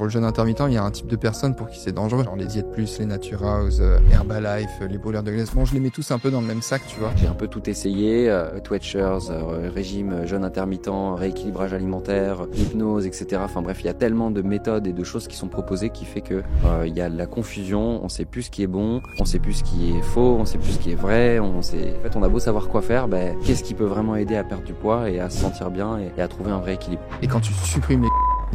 pour le jeûne intermittent, il y a un type de personnes pour qui c'est dangereux. Genre les Diet Plus, les Natura House, Herbalife, les brûleurs de glace. Bon, je les mets tous un peu dans le même sac, tu vois. J'ai un peu tout essayé, Twitchers, régime jeûne intermittent, rééquilibrage alimentaire, hypnose, etc. Enfin bref, il y a tellement de méthodes et de choses qui sont proposées qui fait que il y a de la confusion, on sait plus ce qui est bon, on sait plus ce qui est faux, on sait plus ce qui est vrai, En fait, on a beau savoir quoi faire, qu'est-ce qui peut vraiment aider à perdre du poids et à se sentir bien et à trouver un vrai équilibre. Et quand tu supprimes les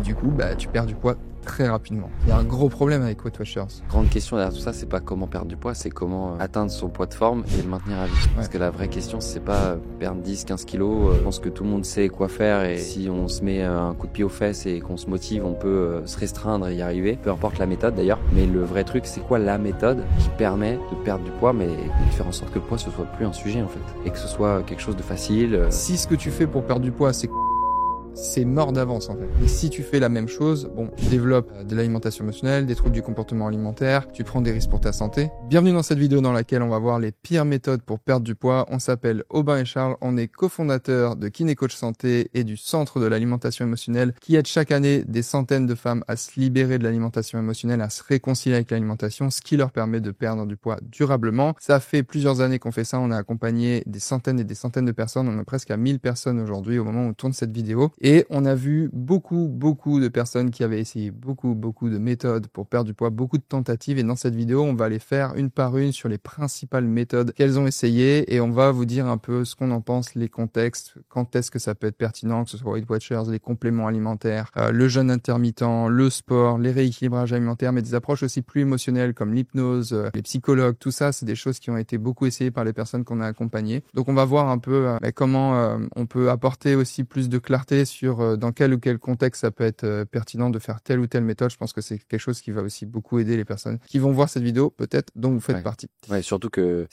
du coup, tu perds du poids très rapidement. Il y a un gros problème avec Weight Watchers. Grande question derrière tout ça, c'est pas comment perdre du poids, c'est comment atteindre son poids de forme et le maintenir à vie. Parce que la vraie question, c'est pas perdre 10-15 kilos. Je pense que tout le monde sait quoi faire et si on se met un coup de pied aux fesses et qu'on se motive, on peut se restreindre et y arriver. Peu importe la méthode d'ailleurs. Mais le vrai truc, c'est quoi la méthode qui permet de perdre du poids, mais de faire en sorte que le poids ce soit plus un sujet en fait. Et que ce soit quelque chose de facile. Si ce que tu fais pour perdre du poids, c'est mort d'avance en fait. Et si tu fais la même chose, tu développes de l'alimentation émotionnelle, des troubles du comportement alimentaire, tu prends des risques pour ta santé. Bienvenue dans cette vidéo dans laquelle on va voir les pires méthodes pour perdre du poids. On s'appelle Aubin et Charles, on est cofondateurs de Kiné Coach Santé et du Centre de l'alimentation émotionnelle qui aide chaque année des centaines de femmes à se libérer de l'alimentation émotionnelle, à se réconcilier avec l'alimentation, ce qui leur permet de perdre du poids durablement. Ça fait plusieurs années qu'on fait ça, on a accompagné des centaines et des centaines de personnes, on est presque à 1000 personnes aujourd'hui au moment où on tourne cette vidéo. Et on a vu beaucoup de personnes qui avaient essayé beaucoup de méthodes pour perdre du poids, beaucoup de tentatives. Et dans cette vidéo, on va les faire une par une sur les principales méthodes qu'elles ont essayées. Et on va vous dire un peu ce qu'on en pense, les contextes, quand est-ce que ça peut être pertinent, que ce soit Weight Watchers, les compléments alimentaires, le jeûne intermittent, le sport, les rééquilibrages alimentaires, mais des approches aussi plus émotionnelles comme l'hypnose, les psychologues, tout ça, c'est des choses qui ont été beaucoup essayées par les personnes qu'on a accompagnées. Donc on va voir un peu comment on peut apporter aussi plus de clarté sur dans quel ou quel contexte ça peut être pertinent de faire telle ou telle méthode. Je pense que c'est quelque chose qui va aussi beaucoup aider les personnes qui vont voir cette vidéo, peut-être, dont vous faites partie. Ouais, surtout que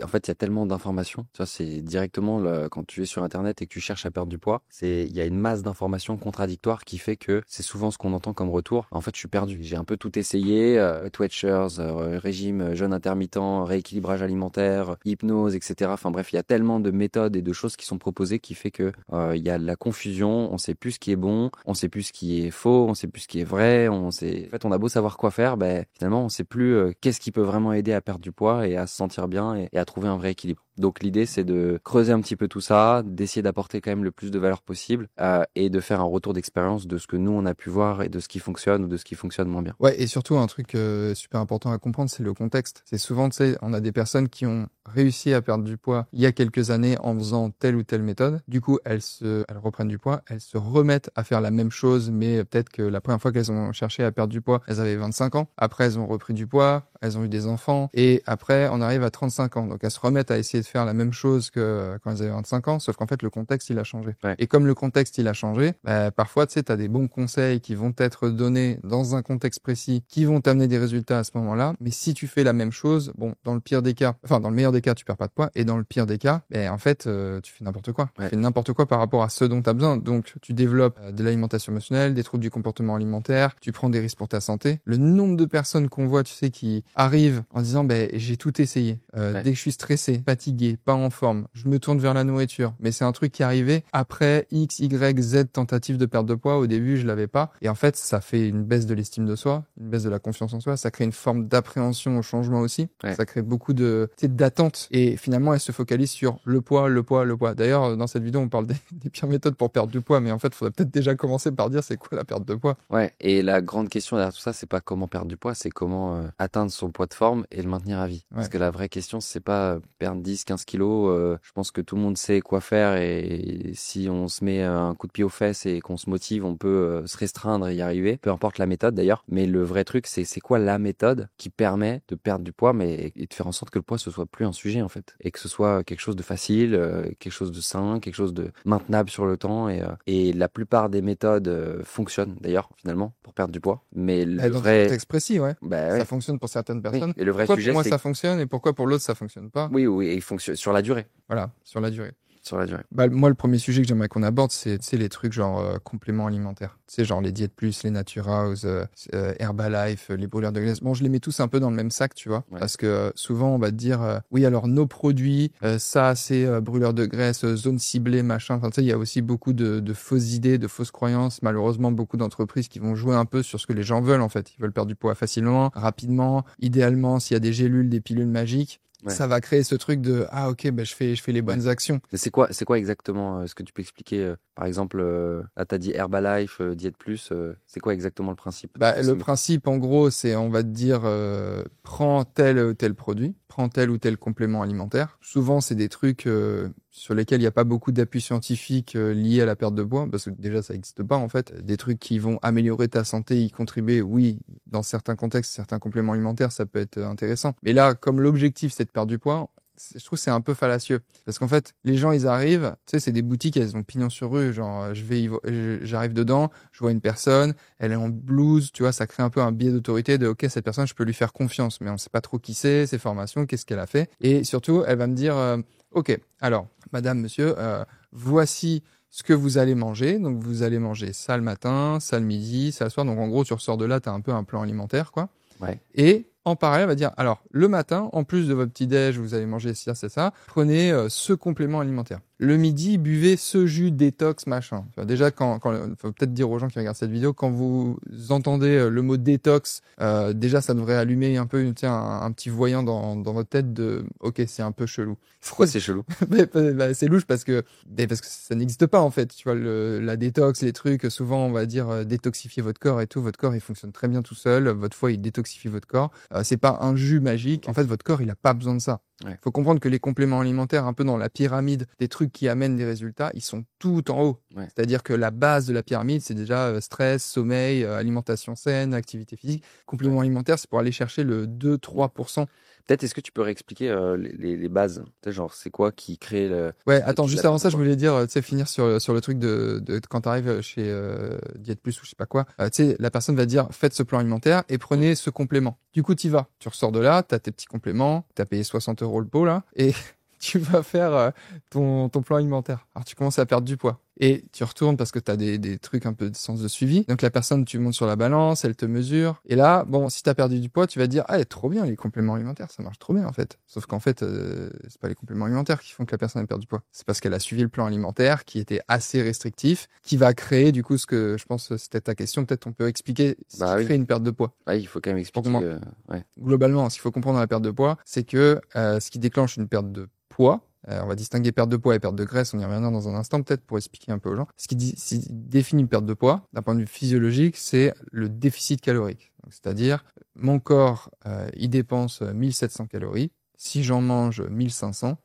en fait, il y a tellement d'informations. Tu vois, c'est directement, quand tu es sur Internet et que tu cherches à perdre du poids, il y a une masse d'informations contradictoires qui fait que c'est souvent ce qu'on entend comme retour. En fait, je suis perdu. J'ai un peu tout essayé, Twitchers, régime jeûne intermittent, rééquilibrage alimentaire, hypnose, etc. Enfin bref, il y a tellement de méthodes et de choses qui sont proposées qui fait que il y a de la confusion, on sait plus ce qui est bon, on sait plus ce qui est faux, on sait plus ce qui est vrai, en fait, on a beau savoir quoi faire, finalement, on sait plus qu'est-ce qui peut vraiment aider à perdre du poids et à se sentir bien et à trouver un vrai équilibre. Donc l'idée, c'est de creuser un petit peu tout ça, d'essayer d'apporter quand même le plus de valeur possible et de faire un retour d'expérience de ce que nous, on a pu voir et de ce qui fonctionne ou de ce qui fonctionne moins bien. Ouais, et surtout, un truc super important à comprendre, c'est le contexte. C'est souvent, tu sais, on a des personnes qui ont réussi à perdre du poids il y a quelques années en faisant telle ou telle méthode. Du coup, elles reprennent du poids, elles se remettent à faire la même chose, mais peut-être que la première fois qu'elles ont cherché à perdre du poids, elles avaient 25 ans. Après, elles ont repris du poids, elles ont eu des enfants, et après, on arrive à 35 ans. Donc, elles se remettent à essayer de faire la même chose que quand elles avaient 25 ans, sauf qu'en fait, le contexte, il a changé. Ouais. Et comme le contexte, il a changé, parfois, tu sais, t'as des bons conseils qui vont être donnés dans un contexte précis, qui vont t'amener des résultats à ce moment-là. Mais si tu fais la même chose, dans le pire des cas, enfin, dans le meilleur des cas, tu perds pas de poids, et dans le pire des cas, en fait, tu fais n'importe quoi. Ouais. Tu fais n'importe quoi par rapport à ce dont tu as besoin. Donc, tu développes de l'alimentation émotionnelle, des troubles du comportement alimentaire, tu prends des risques pour ta santé. Le nombre de personnes qu'on voit, tu sais, qui arrivent en disant, j'ai tout essayé. Dès que je suis stressé, fatigué, pas en forme, je me tourne vers la nourriture. Mais c'est un truc qui est arrivé après X, Y, Z tentatives de perte de poids. Au début, je l'avais pas. Et en fait, ça fait une baisse de l'estime de soi, une baisse de la confiance en soi. Ça crée une forme d'appréhension au changement aussi. Ouais. Ça crée beaucoup d'attentes. Et finalement, elle se focalise sur le poids. D'ailleurs, dans cette vidéo, on parle des pires méthodes pour perdre du poids. Mais en fait, il faudrait peut-être déjà commencer par dire c'est quoi la perte de poids. Ouais. Et la grande question derrière tout ça, c'est pas comment perdre du poids, c'est comment atteindre son poids de forme et le maintenir à vie. Ouais. Parce que la vraie question, c'est pas perdre 10-15 kilos. Je pense que tout le monde sait quoi faire et si on se met un coup de pied aux fesses et qu'on se motive, on peut se restreindre et y arriver. Peu importe la méthode d'ailleurs. Mais le vrai truc, c'est quoi la méthode qui permet de perdre du poids et de faire en sorte que le poids ce soit plus un sujet en fait. Et que ce soit quelque chose de facile, quelque chose de sain, quelque chose de maintenable sur le temps. Et la plupart des méthodes fonctionnent d'ailleurs finalement pour perdre du poids. Mais le dans vrai... un contexte précis, ouais. Ça fonctionne pour certaines personnes. Oui. Et le vrai pourquoi sujet, pour moi ça fonctionne et pourquoi pour l'autre ça fonctionne pas? Oui, et il fonctionne sur la durée. Voilà, sur la durée. sur la durée. Bah, moi, le premier sujet que j'aimerais qu'on aborde, c'est les trucs genre compléments alimentaires. Tu sais, genre les Diète Plus, les Naturhaus, Herbalife, les brûleurs de graisse. Bon, je les mets tous un peu dans le même sac, tu vois. Ouais. Parce que souvent, on va te dire, oui, alors nos produits, ça, c'est brûleurs de graisse, zone ciblée, machin. Enfin, tu sais, il y a aussi beaucoup de fausses idées, de fausses croyances. Malheureusement, beaucoup d'entreprises qui vont jouer un peu sur ce que les gens veulent, en fait. Ils veulent perdre du poids facilement, rapidement, idéalement, s'il y a des gélules, des pilules magiques. Ouais. Ça va créer ce truc de ah ok ben je fais les bonnes actions. Mais c'est quoi exactement ce que tu peux expliquer par exemple là t'as dit Herbalife, Diète Plus, c'est quoi exactement le principe? Bah, le principe en gros c'est on va te dire prends tel ou tel produit, prends tel ou tel complément alimentaire. Souvent c'est des trucs sur lesquels il n'y a pas beaucoup d'appui scientifique lié à la perte de poids parce que déjà ça n'existe pas en fait. Des trucs qui vont améliorer ta santé, y contribuer, oui, dans certains contextes, certains compléments alimentaires ça peut être intéressant. Mais là comme l'objectif c'est de perdre du poids, je trouve que c'est un peu fallacieux parce qu'en fait les gens ils arrivent, tu sais c'est des boutiques, elles ont pignon sur rue, genre j'arrive dedans, je vois une personne, elle est en blouse, tu vois, ça crée un peu un biais d'autorité de ok cette personne je peux lui faire confiance mais on sait pas trop qui c'est, ses formations, qu'est-ce qu'elle a fait et surtout elle va me dire ok alors madame monsieur voici ce que vous allez manger, donc vous allez manger ça le matin, ça le midi, ça le soir, donc en gros tu ressors de là, t'as un peu un plan alimentaire quoi. Ouais. Et en parallèle, elle va dire, alors, le matin, en plus de votre petit-déj, vous allez manger ça, c'est ça, prenez ce complément alimentaire. Le midi, buvez ce jus détox, machin. Tu vois, déjà, faut peut-être dire aux gens qui regardent cette vidéo, quand vous entendez le mot détox, déjà, ça devrait allumer un peu un petit voyant dans votre tête de, ok, c'est un peu chelou. Pourquoi c'est chelou? C'est louche parce que ça n'existe pas, en fait. Tu vois, la détox, les trucs, souvent, on va dire détoxifier votre corps et tout. Votre corps, il fonctionne très bien tout seul. Votre foie, il détoxifie votre corps. C'est pas un jus magique. En fait, votre corps, il a pas besoin de ça. Ouais. Faut comprendre que les compléments alimentaires, un peu dans la pyramide des trucs qui amènent des résultats, ils sont tout en haut. Ouais. C'est-à-dire que la base de la pyramide, c'est déjà stress, sommeil, alimentation saine, activité physique. Compléments alimentaires, c'est pour aller chercher le 2-3%. Peut-être, est-ce que tu peux réexpliquer les bases? Tu sais, genre, c'est quoi qui crée le... Ouais, attends, juste avant ça, je voulais dire, tu sais, finir sur le truc de quand t'arrives chez Diète Plus ou je sais pas quoi, tu sais, la personne va dire, faites ce plan alimentaire et prenez ce complément. Du coup, t'y vas. Tu ressors de là, t'as tes petits compléments, t'as payé 60 € le pot, là, et tu vas faire ton plan alimentaire. Alors, tu commences à perdre du poids. Et tu retournes parce que tu as des trucs un peu de sens de suivi. Donc la personne, tu montes sur la balance, elle te mesure. Et là, bon, si tu as perdu du poids, tu vas te dire, ah, trop bien, les compléments alimentaires, ça marche trop bien en fait. Sauf qu'en fait, c'est pas les compléments alimentaires qui font que la personne a perdu du poids. C'est parce qu'elle a suivi le plan alimentaire qui était assez restrictif, qui va créer du coup ce que je pense c'était ta question. Peut-être on peut expliquer ce qui crée une perte de poids. Ah, il faut quand même expliquer. Ouais. Globalement, ce qu'il faut comprendre dans la perte de poids, c'est que ce qui déclenche une perte de poids, on va distinguer perte de poids et perte de graisse, on y reviendra dans un instant peut-être pour expliquer un peu aux gens. Ce qui définit une perte de poids, d'un point de vue physiologique, c'est le déficit calorique. C'est-à-dire, mon corps, il dépense 1700 calories. Si j'en mange 1500,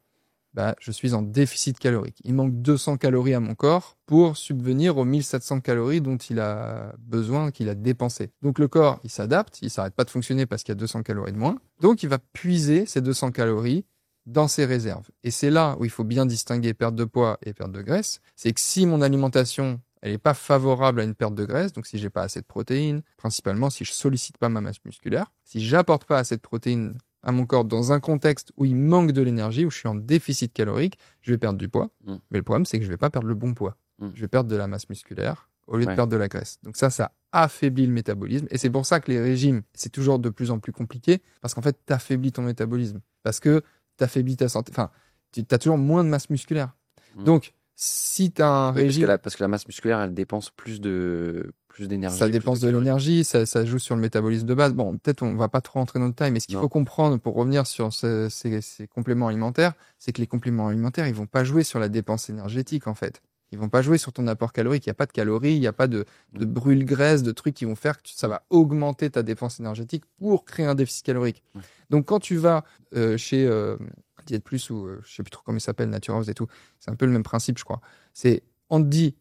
bah, je suis en déficit calorique. Il manque 200 calories à mon corps pour subvenir aux 1700 calories dont il a besoin, qu'il a dépensé. Donc le corps, il s'adapte, il s'arrête pas de fonctionner parce qu'il y a 200 calories de moins. Donc il va puiser ces 200 calories dans ses réserves. Et c'est là où il faut bien distinguer perte de poids et perte de graisse. C'est que si mon alimentation, elle n'est pas favorable à une perte de graisse, donc si j'ai pas assez de protéines, principalement si je sollicite pas ma masse musculaire, si j'apporte pas assez de protéines à mon corps dans un contexte où il manque de l'énergie, où je suis en déficit calorique, je vais perdre du poids. Mais le problème, c'est que je vais pas perdre le bon poids. Je vais perdre de la masse musculaire au lieu de perdre de la graisse. Donc ça affaiblit le métabolisme. Et c'est pour ça que les régimes, c'est toujours de plus en plus compliqué, parce qu'en fait, t'affaiblis ton métabolisme. Parce que t'affaiblis ta santé. Enfin, t'as toujours moins de masse musculaire. Donc, si t'as un régime... Parce que la masse musculaire, elle dépense plus d'énergie. Ça dépense de l'énergie, ça joue sur le métabolisme de base. Bon, peut-être on va pas trop rentrer dans le détail, mais ce qu'il faut comprendre pour revenir sur ces compléments alimentaires, c'est que les compléments alimentaires, ils vont pas jouer sur la dépense énergétique, en fait. Ils vont pas jouer sur ton apport calorique. Il n'y a pas de calories, il n'y a pas de brûle-graisse, de trucs qui vont faire que ça va augmenter ta dépense énergétique pour créer un déficit calorique. Donc, quand tu vas chez Diète Plus ou je sais plus trop comment il s'appelle, Naturhaus et tout, c'est un peu le même principe, je crois. On te dit,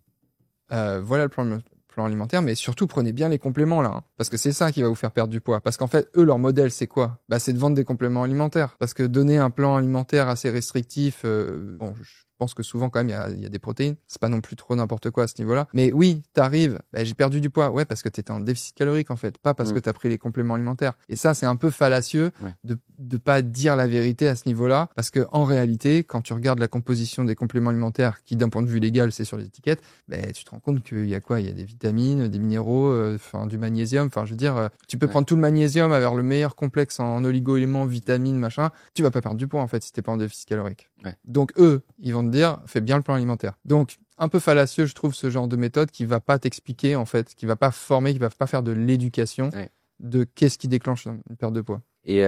voilà le plan alimentaire, mais surtout prenez bien les compléments là, hein, parce que c'est ça qui va vous faire perdre du poids. Parce qu'en fait, eux, leur modèle, c'est quoi? Bah, c'est de vendre des compléments alimentaires. Parce que donner un plan alimentaire assez restrictif, bon, pense que souvent, quand même, il y a des protéines. C'est pas non plus trop n'importe quoi à ce niveau-là. Mais oui, t'arrives, j'ai perdu du poids. Ouais, parce que t'étais en déficit calorique, en fait. Pas parce que t'as pris les compléments alimentaires. Et ça, c'est un peu fallacieux de pas dire la vérité à ce niveau-là. Parce que, en réalité, quand tu regardes la composition des compléments alimentaires, qui d'un point de vue légal, c'est sur l'étiquette, tu te rends compte qu'il y a quoi? Il y a des vitamines, des minéraux, du magnésium. Enfin, je veux dire, tu peux prendre tout le magnésium, avoir le meilleur complexe en oligo-éléments, vitamines, machin. Tu vas pas perdre du poids, en fait, si t'es pas en déficit calorique. Donc, eux, ils vont te dire, fais bien le plan alimentaire. Donc, un peu fallacieux, je trouve, ce genre de méthode qui va pas t'expliquer, en fait, qui va pas former, qui va pas faire de l'éducation de qu'est-ce qui déclenche une perte de poids. Et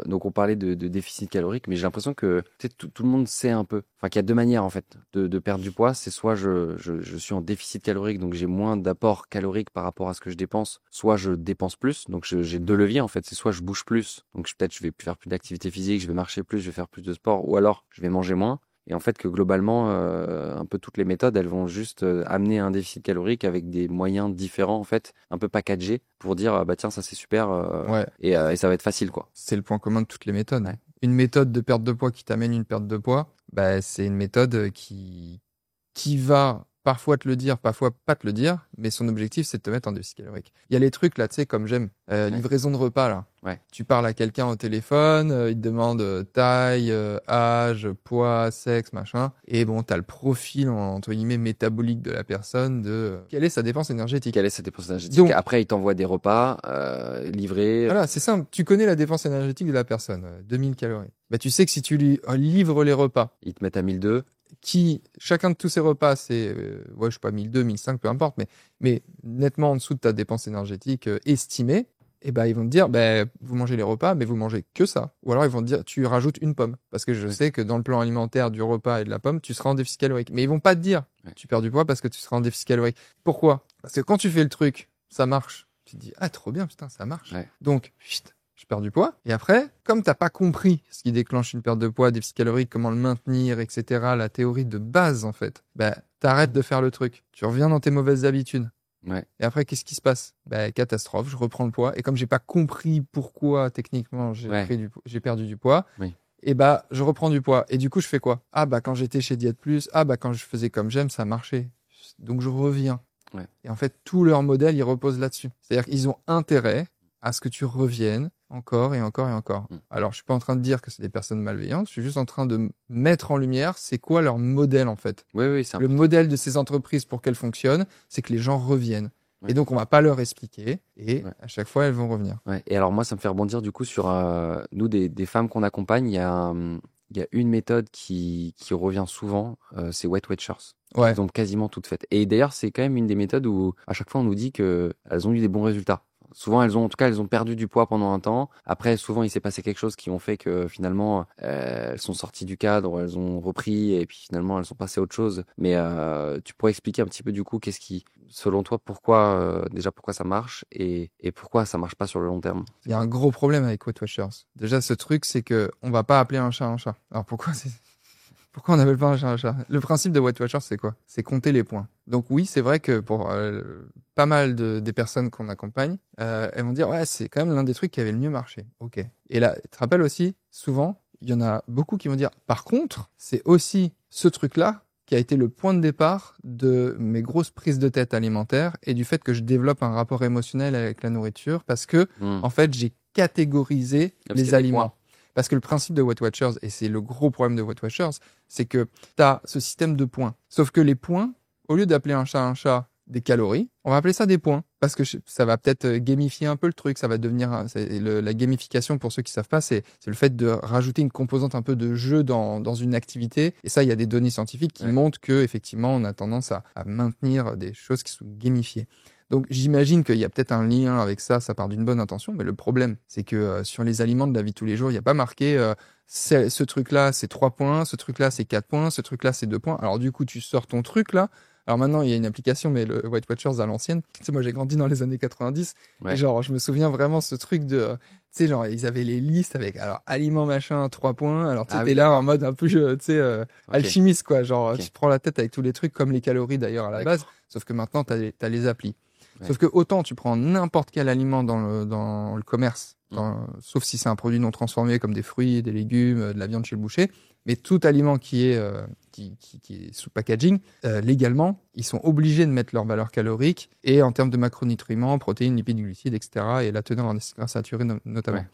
donc on parlait de déficit calorique, mais j'ai l'impression que tout le monde sait un peu. Enfin, qu'il y a deux manières en fait de perdre du poids. C'est soit je suis en déficit calorique, donc j'ai moins d'apport calorique par rapport à ce que je dépense, soit je dépense plus. Donc j'ai deux leviers en fait. C'est soit je bouge plus, donc peut-être je vais faire plus d'activité physique, je vais marcher plus, je vais faire plus de sport, ou alors je vais manger moins. Et en fait que globalement, un peu toutes les méthodes, elles vont juste amener un déficit calorique avec des moyens différents en fait, un peu packagés pour dire bah tiens ça c'est super et ça va être facile quoi. C'est le point commun de toutes les méthodes. Une méthode de perte de poids qui t'amène une perte de poids, c'est une méthode qui va parfois te le dire, parfois pas te le dire, mais son objectif c'est de te mettre en déficit calorique. Il y a les trucs là, tu sais, comme j'aime, livraison de repas là. Tu parles à quelqu'un au téléphone, il te demande taille, âge, poids, sexe, machin, et bon, t'as le profil entre guillemets métabolique de la personne de quelle est sa dépense énergétique. Quelle est sa dépense énergétique. Donc, après, il t'envoie des repas livrés. Voilà, c'est simple. Tu connais la dépense énergétique de la personne, 2000 calories. Tu sais que si tu lui livres les repas, ils te mettent à 1002. Chacun de tous ces repas, c'est, je sais pas, 1002, 1005, peu importe, mais nettement en dessous de ta dépense énergétique estimée, et ils vont te dire, vous mangez les repas, mais vous mangez que ça. Ou alors ils vont te dire, tu rajoutes une pomme. Parce que je sais que dans le plan alimentaire du repas et de la pomme, tu seras en déficit calorique. Mais ils vont pas te dire, tu perds du poids parce que tu seras en déficit calorique. Pourquoi? Parce que quand tu fais le truc, ça marche. Tu te dis, ah, trop bien, putain, ça marche. Donc, je perds du poids. Et après, comme t'as pas compris ce qui déclenche une perte de poids, déficit calorique, comment le maintenir, etc., la théorie de base, en fait, t'arrêtes de faire le truc. Tu reviens dans tes mauvaises habitudes. Et après, qu'est-ce qui se passe? Catastrophe, je reprends le poids. Et comme j'ai pas compris pourquoi, techniquement, j'ai perdu du poids, et je reprends du poids. Et du coup, je fais quoi? Quand j'étais chez Diète Plus, quand je faisais comme j'aime, ça marchait. Donc, je reviens. Et en fait, tout leur modèle, il repose là-dessus. C'est-à-dire qu'ils ont intérêt à ce que tu reviennes encore et encore et encore. Alors, je suis pas en train de dire que c'est des personnes malveillantes, je suis juste en train de mettre en lumière c'est quoi leur modèle, en fait. C'est le modèle de ces entreprises pour qu'elles fonctionnent, c'est que les gens reviennent. Et donc, on va pas leur expliquer, et à chaque fois, elles vont revenir. Et alors, moi, ça me fait rebondir, du coup, sur nous, des femmes qu'on accompagne, il y a une méthode qui revient souvent, c'est Weight Watchers. Elles ont quasiment toutes faites. Et d'ailleurs, c'est quand même une des méthodes où, à chaque fois, on nous dit qu'elles ont eu des bons résultats. Souvent, elles ont perdu du poids pendant un temps. Après, souvent, il s'est passé quelque chose qui ont fait que finalement, elles sont sorties du cadre, elles ont repris et puis finalement, elles sont passées à autre chose. Mais tu pourrais expliquer un petit peu du coup, qu'est-ce qui, selon toi, pourquoi ça marche et pourquoi ça marche pas sur le long terme? Il y a un gros problème avec Weight Watchers. Déjà, ce truc, c'est que on va pas appeler un chat un chat. Alors pourquoi on n'appelle pas un chat un chat? Le principe de Weight Watchers, c'est quoi? C'est compter les points. Donc oui, c'est vrai que pour pas mal des personnes qu'on accompagne, elles vont dire ouais, c'est quand même l'un des trucs qui avait le mieux marché. Ok. Et là, tu te rappelles aussi, souvent, il y en a beaucoup qui vont dire par contre, c'est aussi ce truc-là qui a été le point de départ de mes grosses prises de tête alimentaires et du fait que je développe un rapport émotionnel avec la nourriture parce que en fait, j'ai catégorisé les aliments. Parce que le principe de Weight Watchers, et c'est le gros problème de Weight Watchers, c'est que tu as ce système de points. Sauf que les points, au lieu d'appeler un chat des calories, on va appeler ça des points. Parce que ça va peut-être gamifier un peu le truc, ça va devenir... la gamification, pour ceux qui savent pas, c'est le fait de rajouter une composante un peu de jeu dans une activité. Et ça, il y a des données scientifiques qui montrent que effectivement, on a tendance à maintenir des choses qui sont gamifiées. Donc j'imagine qu'il y a peut-être un lien avec ça part d'une bonne intention, mais le problème, c'est que sur les aliments de la vie de tous les jours, il n'y a pas marqué ce truc-là, c'est 3 points, ce truc-là, c'est 4 points, ce truc-là, c'est 2 points. Alors du coup, tu sors ton truc là. Alors maintenant, il y a une application, mais le Weight Watchers à l'ancienne. Tu sais, moi, j'ai grandi dans les années 90. Et genre, je me souviens vraiment ce truc de... Tu sais, genre, ils avaient les listes avec, alors, aliments machin, 3 points. Alors, tu étais là en mode un peu, tu sais, alchimiste, quoi. Genre, tu te prends la tête avec tous les trucs, comme les calories d'ailleurs à la base. Sauf que maintenant, t'as les applis. Sauf que autant tu prends n'importe quel aliment dans le commerce, sauf si c'est un produit non transformé comme des fruits, des légumes, de la viande chez le boucher. Mais tout aliment qui est sous packaging, légalement, ils sont obligés de mettre leur valeur calorique et en termes de macronutriments, protéines, lipides, glucides, etc. et la teneur en acides gras saturés notamment. Ouais.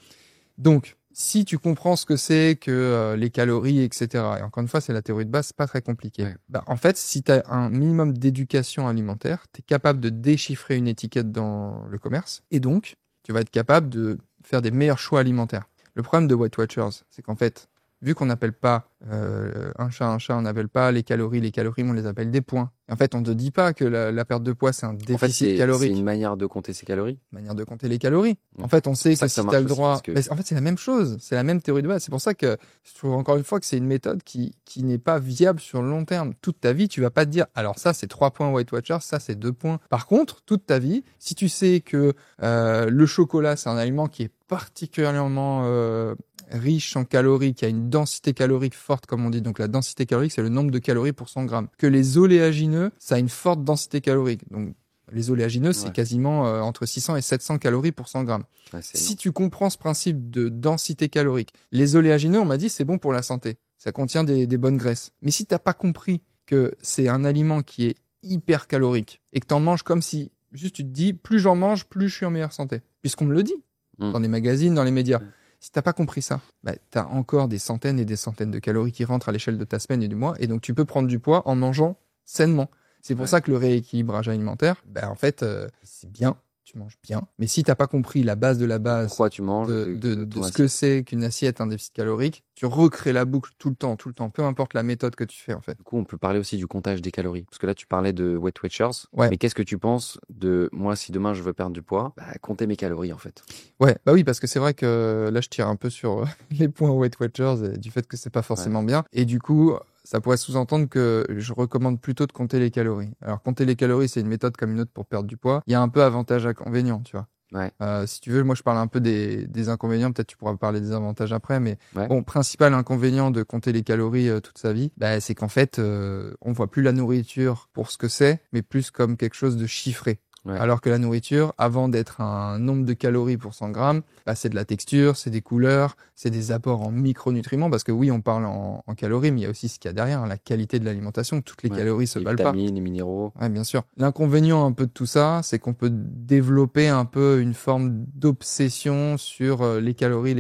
Donc, si tu comprends ce que c'est que les calories, etc., et encore une fois, c'est la théorie de base, c'est pas très compliqué. Ouais. Bah, en fait, si tu as un minimum d'éducation alimentaire, tu es capable de déchiffrer une étiquette dans le commerce, et donc, tu vas être capable de faire des meilleurs choix alimentaires. Le problème de Weight Watchers, c'est qu'en fait, vu qu'on n'appelle pas un chat, on n'appelle pas les calories, on les appelle des points. Et en fait, on ne te dit pas que la perte de poids, c'est un déficit En fait, calorique. c'est une manière de compter ses calories. Manière de compter les calories. En fait, on sait que si tu as le droit... que... Mais en fait, c'est la même chose. C'est la même théorie de base. C'est pour ça que je trouve encore une fois que c'est une méthode qui n'est pas viable sur le long terme. Toute ta vie, tu vas pas te dire, alors ça, c'est 3 points Weight Watchers, ça, c'est 2 points. Par contre, toute ta vie, si tu sais que le chocolat, c'est un aliment qui est particulièrement riche en calories, qui a une densité calorique forte, comme on dit. Donc la densité calorique, c'est le nombre de calories pour 100 grammes. Que les oléagineux, ça a une forte densité calorique. Donc les oléagineux, c'est quasiment entre 600 et 700 calories pour 100 grammes. Ouais, si tu comprends ce principe de densité calorique, les oléagineux, on m'a dit, c'est bon pour la santé. Ça contient des bonnes graisses. Mais si t'as pas compris que c'est un aliment qui est hyper calorique et que t'en manges comme si, juste tu te dis, plus j'en mange, plus je suis en meilleure santé. Puisqu'on me le dit dans les magazines, dans les médias. Si t'as pas compris ça, bah, t'as encore des centaines et des centaines de calories qui rentrent à l'échelle de ta semaine et du mois, et donc tu peux prendre du poids en mangeant sainement. C'est pour ça que le rééquilibrage alimentaire, bah, en fait, c'est bien, tu manges bien, mais si t'as pas compris la base de la base, pourquoi tu manges, de ce que c'est qu'une assiette, un déficit calorique, tu recrées la boucle tout le temps, peu importe la méthode que tu fais en fait. Du coup, on peut parler aussi du comptage des calories, parce que là, tu parlais de Weight Watchers, ouais. Mais qu'est-ce que tu penses de moi, si demain je veux perdre du poids, bah, compter mes calories en fait. Ouais, bah oui, parce que c'est vrai que là, je tire un peu sur les points Weight Watchers et du fait que c'est pas forcément bien, et du coup, ça pourrait sous-entendre que je recommande plutôt de compter les calories. Alors, compter les calories, c'est une méthode comme une autre pour perdre du poids. Il y a un peu avantage-inconvénient, tu vois. Ouais. Si tu veux, moi je parle un peu des inconvénients, peut-être tu pourras parler des avantages après, mais bon, principal inconvénient de compter les calories toute sa vie, bah, c'est qu'en fait, on voit plus la nourriture pour ce que c'est, mais plus comme quelque chose de chiffré. Ouais. Alors que la nourriture, avant d'être un nombre de calories pour 100 grammes, bah, c'est de la texture, c'est des couleurs, c'est des apports en micronutriments, parce que oui, on parle en calories, mais il y a aussi ce qu'il y a derrière, la qualité de l'alimentation. Toutes les calories se valent pas. Les vitamines, les minéraux. Ouais, bien sûr. L'inconvénient un peu de tout ça, c'est qu'on peut développer un peu une forme d'obsession sur les calories,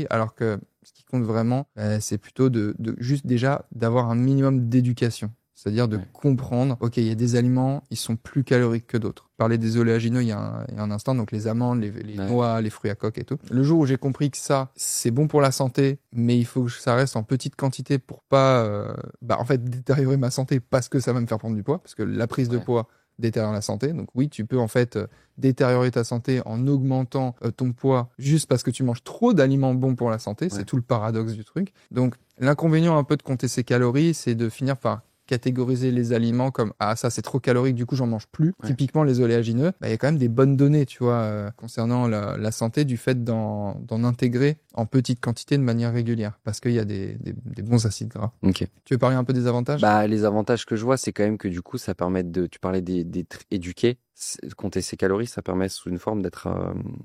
alors que ce qui compte vraiment, c'est plutôt de juste déjà d'avoir un minimum d'éducation. C'est-à-dire de comprendre, ok, il y a des aliments, ils sont plus caloriques que d'autres. Parler des oléagineux il y a un instant, donc les amandes, les noix, les fruits à coque et tout. Le jour où j'ai compris que ça, c'est bon pour la santé, mais il faut que ça reste en petite quantité pour pas, en fait, détériorer ma santé parce que ça va me faire prendre du poids, parce que la prise de poids détériore la santé. Donc oui, tu peux en fait détériorer ta santé en augmentant ton poids juste parce que tu manges trop d'aliments bons pour la santé. C'est tout le paradoxe du truc. Donc l'inconvénient un peu de compter ses calories, c'est de finir par catégoriser les aliments comme « Ah, ça, c'est trop calorique, du coup, j'en mange plus ». Typiquement, les oléagineux, il y a quand même des bonnes données, tu vois, concernant la santé du fait d'en intégrer en petite quantité de manière régulière, parce qu'il y a des bons acides gras. Okay. Tu veux parler un peu des avantages ? Bah, les avantages que je vois, c'est quand même que du coup, ça permet tu parlais d'être éduqué. Compter ses calories, ça permet sous une forme d'être,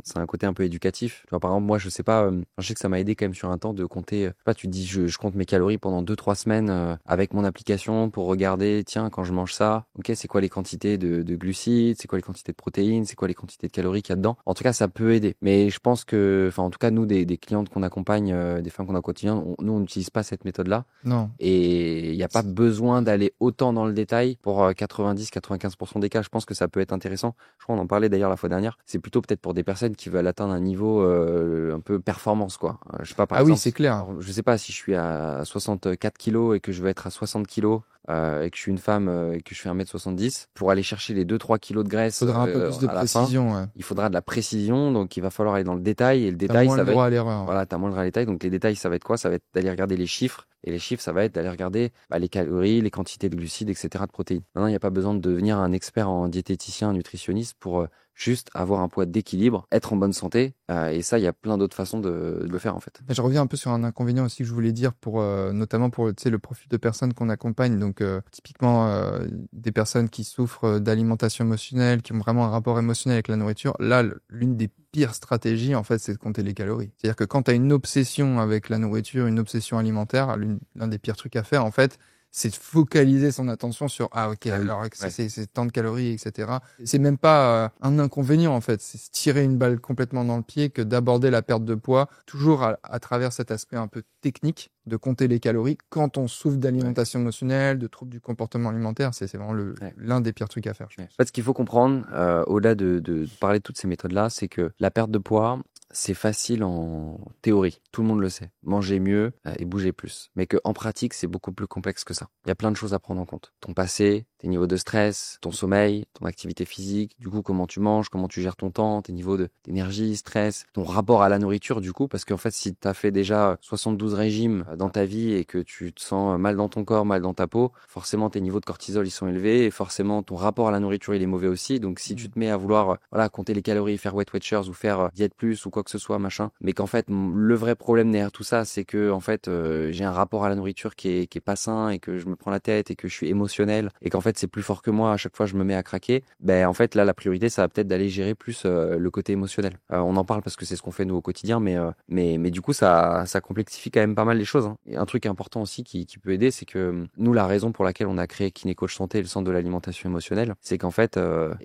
c'est un côté un peu éducatif. Tu vois, par exemple, moi, je sais pas, je sais que ça m'a aidé quand même sur un temps de compter, tu te dis, je compte mes calories pendant 2-3 semaines avec mon application pour regarder, tiens, quand je mange ça, ok, c'est quoi les quantités de glucides, c'est quoi les quantités de protéines, c'est quoi les quantités de calories qu'il y a dedans. En tout cas, ça peut aider. Mais je pense que, en tout cas, nous, des clientes qu'on accompagne, des femmes qu'on a au quotidien, nous, on n'utilise pas cette méthode-là. Non. Et il n'y a pas besoin d'aller autant dans le détail pour 90-95% des cas. Je pense que ça peut être intéressant. Je crois qu'on en parlait d'ailleurs la fois dernière. C'est plutôt peut-être pour des personnes qui veulent atteindre un niveau un peu performance, quoi. Je sais pas, par exemple, oui, c'est clair. Je sais pas si je suis à 64 kilos et que je veux être à 60 kilos et que je suis une femme et que je fais 1m70. Pour aller chercher les 2-3 kilos de graisse, il faudra un peu plus de précision. Il faudra de la précision, donc il va falloir aller dans le détail. Et le détail, ça va être... à l'erreur. Voilà, t'as moins le droit à l'erreur. Donc les détails, ça va être quoi ? Ça va être d'aller regarder les chiffres. Et les chiffres, ça va être d'aller regarder les calories, les quantités de glucides, etc., de protéines. Maintenant, il n'y a pas besoin de devenir un expert en diététicien, nutritionniste pour juste avoir un poids d'équilibre, être en bonne santé. Et ça, il y a plein d'autres façons de le faire en fait. Je reviens un peu sur un inconvénient aussi que je voulais dire pour notamment pour le profil de personnes qu'on accompagne. Donc typiquement des personnes qui souffrent d'alimentation émotionnelle, qui ont vraiment un rapport émotionnel avec la nourriture. Là, l'une des pires stratégies en fait, c'est de compter les calories. C'est-à-dire que quand tu as une obsession avec la nourriture, une obsession alimentaire, l'un des pires trucs à faire en fait, c'est de focaliser son attention sur alors c'est tant de calories, etc. C'est même pas un inconvénient en fait, c'est se tirer une balle complètement dans le pied que d'aborder la perte de poids toujours à travers cet aspect un peu technique de compter les calories quand on souffre d'alimentation émotionnelle, de troubles du comportement alimentaire. C'est vraiment l'un des pires trucs à faire. En fait, ce qu'il faut comprendre, au-delà de parler de toutes ces méthodes-là, c'est que la perte de poids, c'est facile en théorie, tout le monde le sait. Manger mieux et bouger plus. Mais qu'en pratique, c'est beaucoup plus complexe que ça. Il y a plein de choses à prendre en compte. Ton passé, tes niveaux de stress, ton sommeil, ton activité physique, du coup, comment tu manges, comment tu gères ton temps, tes niveaux d'énergie, stress, ton rapport à la nourriture, du coup, parce qu'en fait, si tu as fait déjà 72 régimes dans ta vie et que tu te sens mal dans ton corps, mal dans ta peau, forcément, tes niveaux de cortisol, ils sont élevés et forcément, ton rapport à la nourriture, il est mauvais aussi. Donc, si tu te mets à vouloir, compter les calories, faire Weight Watchers ou faire diète plus ou quoi que ce soit, machin, mais qu'en fait, le vrai problème derrière tout ça, c'est que, en fait, j'ai un rapport à la nourriture qui est pas sain et que je me prends la tête et que je suis émotionnel et qu'en fait, c'est plus fort que moi. À chaque fois, je me mets à craquer. Ben, en fait, là, la priorité, ça va peut-être d'aller gérer plus le côté émotionnel. On en parle parce que c'est ce qu'on fait nous au quotidien, mais du coup, ça complexifie quand même pas mal les choses. Hein. Et un truc important aussi qui peut aider, c'est que nous, la raison pour laquelle on a créé Kiné Coach Santé et le centre de l'alimentation émotionnelle, c'est qu'en fait,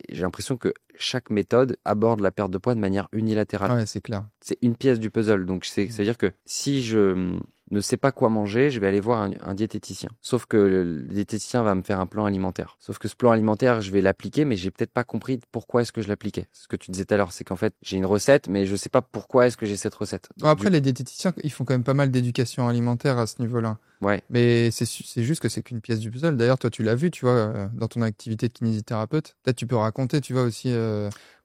j'ai l'impression que chaque méthode aborde la perte de poids de manière unilatérale. Ouais, c'est clair. C'est une pièce du puzzle. Donc, c'est-à-dire que si je ne sais pas quoi manger, je vais aller voir un diététicien. Sauf que le diététicien va me faire un plan alimentaire. Sauf que ce plan alimentaire, je vais l'appliquer, mais j'ai peut-être pas compris pourquoi est-ce que je l'appliquais. Ce que tu disais tout à l'heure, c'est qu'en fait, j'ai une recette, mais je sais pas pourquoi est-ce que j'ai cette recette. Donc, Après, les diététiciens, ils font quand même pas mal d'éducation alimentaire à ce niveau-là. Ouais. Mais c'est juste que c'est qu'une pièce du puzzle. D'ailleurs, toi, tu l'as vu, tu vois, dans ton activité de kinésithérapeute. Peut-être tu peux raconter, tu vois, aussi.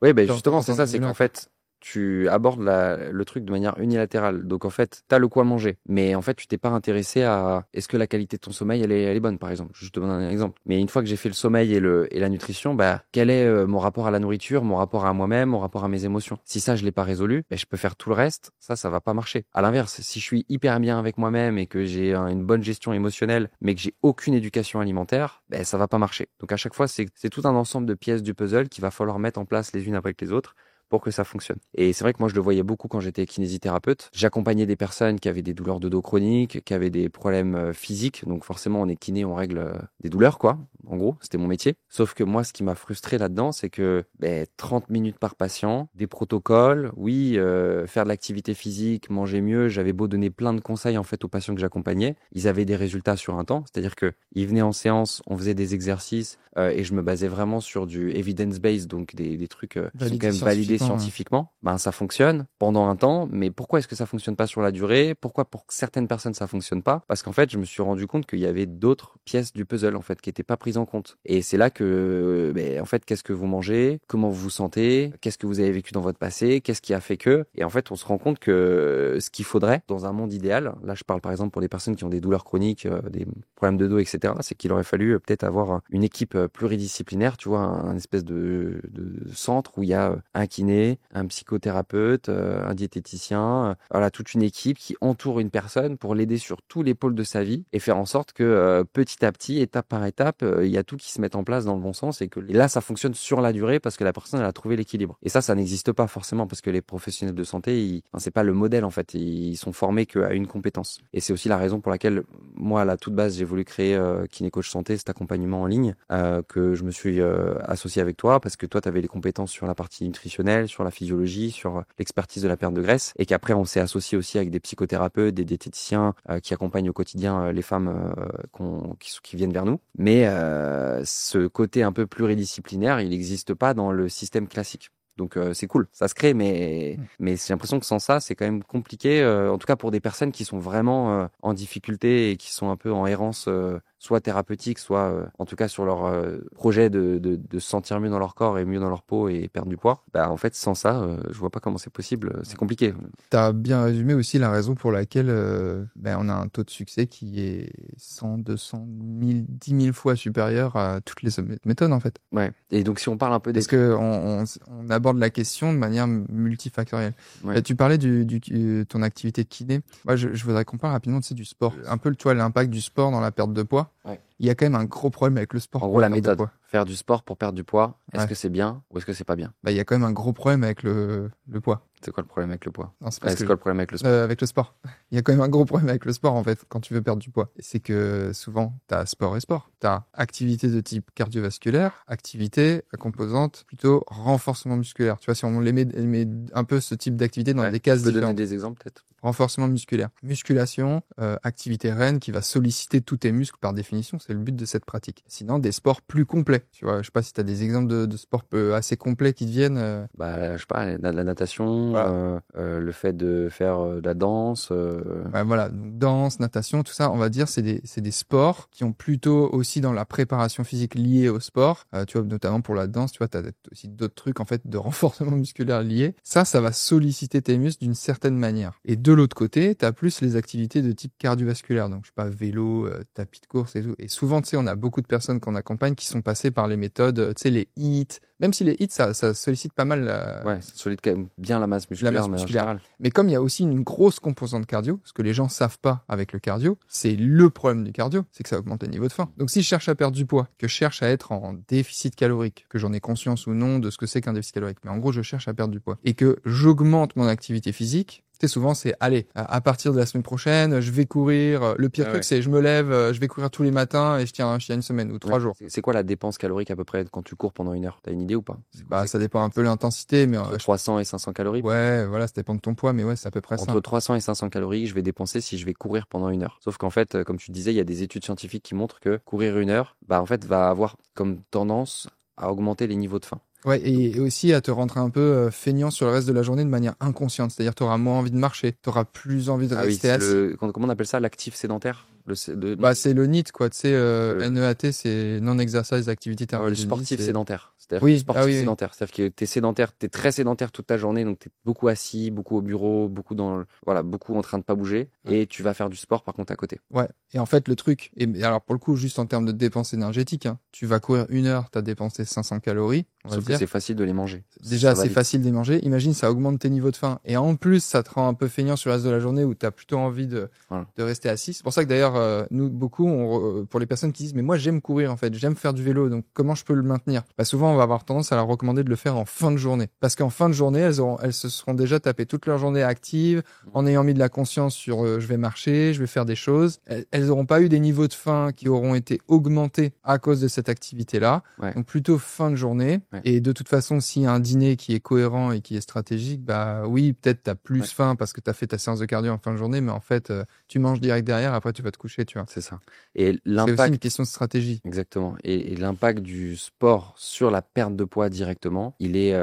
Oui, ben justement, c'est ça, c'est qu'en fait, tu abordes le truc de manière unilatérale. Donc en fait, tu as le quoi manger. Mais en fait, tu t'es pas intéressé à est-ce que la qualité de ton sommeil, elle est bonne, par exemple. Je te donne un exemple. Mais une fois que j'ai fait le sommeil et la nutrition, bah, quel est mon rapport à la nourriture, mon rapport à moi-même, mon rapport à mes émotions? Si ça, je l'ai pas résolu, bah, je peux faire tout le reste. Ça va pas marcher. À l'inverse, si je suis hyper bien avec moi-même et que j'ai une bonne gestion émotionnelle, mais que j'ai aucune éducation alimentaire, bah, ça va pas marcher. Donc à chaque fois, c'est tout un ensemble de pièces du puzzle qu'il va falloir mettre en place les unes après les autres pour que ça fonctionne. Et c'est vrai que moi, je le voyais beaucoup quand j'étais kinésithérapeute. J'accompagnais des personnes qui avaient des douleurs de dos chroniques, qui avaient des problèmes physiques. Donc forcément, on est kiné, on règle des douleurs, quoi. En gros, c'était mon métier. Sauf que moi, ce qui m'a frustré là-dedans, c'est que 30 minutes par patient, des protocoles, oui, faire de l'activité physique, manger mieux. J'avais beau donner plein de conseils en fait aux patients que j'accompagnais, ils avaient des résultats sur un temps. C'est-à-dire que ils venaient en séance, on faisait des exercices et je me basais vraiment sur du evidence-based, donc des trucs qui sont quand même validés scientifiquement. Ben ça fonctionne pendant un temps, mais pourquoi est-ce que ça fonctionne pas sur la durée? Pourquoi pour certaines personnes ça fonctionne pas? Parce qu'en fait, je me suis rendu compte qu'il y avait d'autres pièces du puzzle en fait qui étaient pas prises en compte. Et c'est là que en fait, qu'est-ce que vous mangez? Comment vous vous sentez? Qu'est-ce que vous avez vécu dans votre passé? Qu'est-ce qui a fait que? Et en fait, on se rend compte que ce qu'il faudrait dans un monde idéal, là je parle par exemple pour des personnes qui ont des douleurs chroniques, des problèmes de dos, etc., c'est qu'il aurait fallu peut-être avoir une équipe pluridisciplinaire, tu vois, un espèce de centre où il y a un kiné, un psychothérapeute, un diététicien, voilà, toute une équipe qui entoure une personne pour l'aider sur tous les pôles de sa vie et faire en sorte que petit à petit, étape par étape, il y a tout qui se mette en place dans le bon sens et là, ça fonctionne sur la durée parce que la personne, elle a trouvé l'équilibre. Et ça n'existe pas forcément parce que les professionnels de santé, c'est pas le modèle en fait, ils sont formés qu'à une compétence. Et c'est aussi la raison pour laquelle moi, à la toute base, j'ai voulu créer Kiné Coach Santé, cet accompagnement en ligne, que je me suis associé avec toi parce que toi, tu avais les compétences sur la partie nutritionnelle, sur la physiologie, sur l'expertise de la perte de graisse et qu'après, on s'est associé aussi avec des psychothérapeutes, des diététiciens qui accompagnent au quotidien les femmes qui viennent vers nous. Mais ce côté un peu pluridisciplinaire, il n'existe pas dans le système classique. Donc c'est cool, ça se crée, mais j'ai l'impression que sans ça, c'est quand même compliqué. En tout cas pour des personnes qui sont vraiment en difficulté et qui sont un peu en errance, soit thérapeutique, soit en tout cas sur leur projet de se sentir mieux dans leur corps et mieux dans leur peau et perdre du poids. Bah en fait sans ça, je vois pas comment c'est possible. C'est compliqué. T'as bien résumé aussi la raison pour laquelle on a un taux de succès qui est 100, 200, 1000, 10 000 fois supérieur à toutes les autres méthodes en fait. Ouais. Et donc si on parle un peu des... Parce que on aborde la question de manière multifactorielle. Ouais. Tu parlais ton activité de kiné. Moi, je voudrais qu'on parle rapidement du sport. Un peu, tu vois, l'impact du sport dans la perte de poids. Ouais. Il y a quand même un gros problème avec le sport. En pour gros, la perdre de méthode, poids. faire du sport pour perdre du poids, est-ce Ouais. que c'est bien ou est-ce que c'est pas bien? Il y a quand même un gros problème avec le poids. C'est quoi le problème avec le poids? Non, c'est C'est quoi le problème avec le sport? avec le sport. Il y a quand même un gros problème avec le sport, en fait, quand tu veux perdre du poids. C'est que souvent, t'as sport et sport. T'as activité de type cardiovasculaire, activité à composante plutôt renforcement musculaire. Tu vois, si on met un peu ce type d'activité dans des cases Tu peux différentes. donner des exemples peut-être? Renforcement musculaire. Musculation, activité reine qui va solliciter tous tes muscles par définition, c'est le but de cette pratique. Sinon, des sports plus complets. Tu vois, je sais pas si tu as des exemples de sports assez complets qui te viennent. Bah, je sais pas, la natation, Voilà. le fait de faire de la danse. Voilà, donc danse, natation, tout ça, on va dire, c'est des sports qui ont plutôt aussi dans la préparation physique liée au sport. Tu vois, notamment pour la danse, tu vois, t'as aussi d'autres trucs en fait de renforcement musculaire liés. Ça va solliciter tes muscles d'une certaine manière. Et de l'autre côté, t'as plus les activités de type cardiovasculaire, donc je sais pas, vélo, tapis de course et tout. Et souvent, tu sais, on a beaucoup de personnes qu'on accompagne qui sont passées par les méthodes, tu sais, les HIIT. Même si les HIIT, ça sollicite pas mal Ouais, ça solide quand même bien la masse musculaire, mais en général. Mais comme il y a aussi une grosse composante cardio, ce que les gens savent pas avec le cardio, c'est le problème du cardio, c'est que ça augmente les niveaux de faim. Donc si je cherche à perdre du poids, que je cherche à être en déficit calorique, que j'en ai conscience ou non de ce que c'est qu'un déficit calorique, mais en gros je cherche à perdre du poids, et que j'augmente mon activité physique, souvent c'est allez, à partir de la semaine prochaine je vais courir. Le pire truc c'est je me lève, je vais courir tous les matins et je tiens une semaine ou 3 jours. C'est quoi la dépense calorique à peu près quand tu cours pendant 1 heure? T'as une idée ou pas? Ça dépend un peu l'intensité, mais entre 300 et 500 calories. Ouais, voilà, ça dépend de ton poids, mais ouais, c'est à peu près ça. Entre 300 et 500 calories, je vais dépenser si je vais courir pendant 1 heure. Sauf qu'en fait, comme tu disais, il y a des études scientifiques qui montrent que courir 1 heure, en fait, va avoir comme tendance à augmenter les niveaux de faim. Ouais, et aussi à te rentrer un peu feignant sur le reste de la journée de manière inconsciente. C'est-à-dire, tu auras moins envie de marcher, tu auras plus envie de rester assis. Comment on appelle ça, l'actif sédentaire? C'est le NEAT, quoi. Tu sais, NEAT, c'est non-exercise activity le sportif sédentaire. C'est-à-dire oui, sportif sédentaire. C'est-à-dire que t'es sédentaire, t'es très sédentaire toute ta journée, donc t'es beaucoup assis, beaucoup au bureau, beaucoup beaucoup en train de pas bouger, et tu vas faire du sport par contre à côté. Ouais. Et en fait, le truc, et alors pour le coup, juste en termes de dépenses énergétiques, hein, tu vas courir 1 heure, t'as dépensé 500 calories. Sauf que c'est facile de les manger. Déjà, c'est facile de les manger. Imagine, ça augmente tes niveaux de faim. Et en plus, ça te rend un peu feignant sur le reste de la journée où t'as plutôt envie de rester assis. C'est pour ça que d'ailleurs, nous, beaucoup, pour les personnes qui disent, mais moi, j'aime courir, en fait. J'aime faire du vélo. Donc, comment je peux le maintenir? Souvent, on va avoir tendance à leur recommander de le faire en fin de journée. Parce qu'en fin de journée, elles se seront déjà tapées toute leur journée active, en ayant mis de la conscience sur, je vais marcher, je vais faire des choses. Elles auront pas eu des niveaux de faim qui auront été augmentés à cause de cette activité-là. Ouais. Donc, plutôt fin de journée. Ouais. Et de toute façon, s'il y a un dîner qui est cohérent et qui est stratégique, oui, peut-être t'as plus faim parce que t'as fait ta séance de cardio en fin de journée, mais en fait, tu manges direct derrière, après tu vas te coucher, tu vois. C'est ça. Et l'impact. C'est aussi une question de stratégie. Exactement. Et l'impact du sport sur la perte de poids directement, il est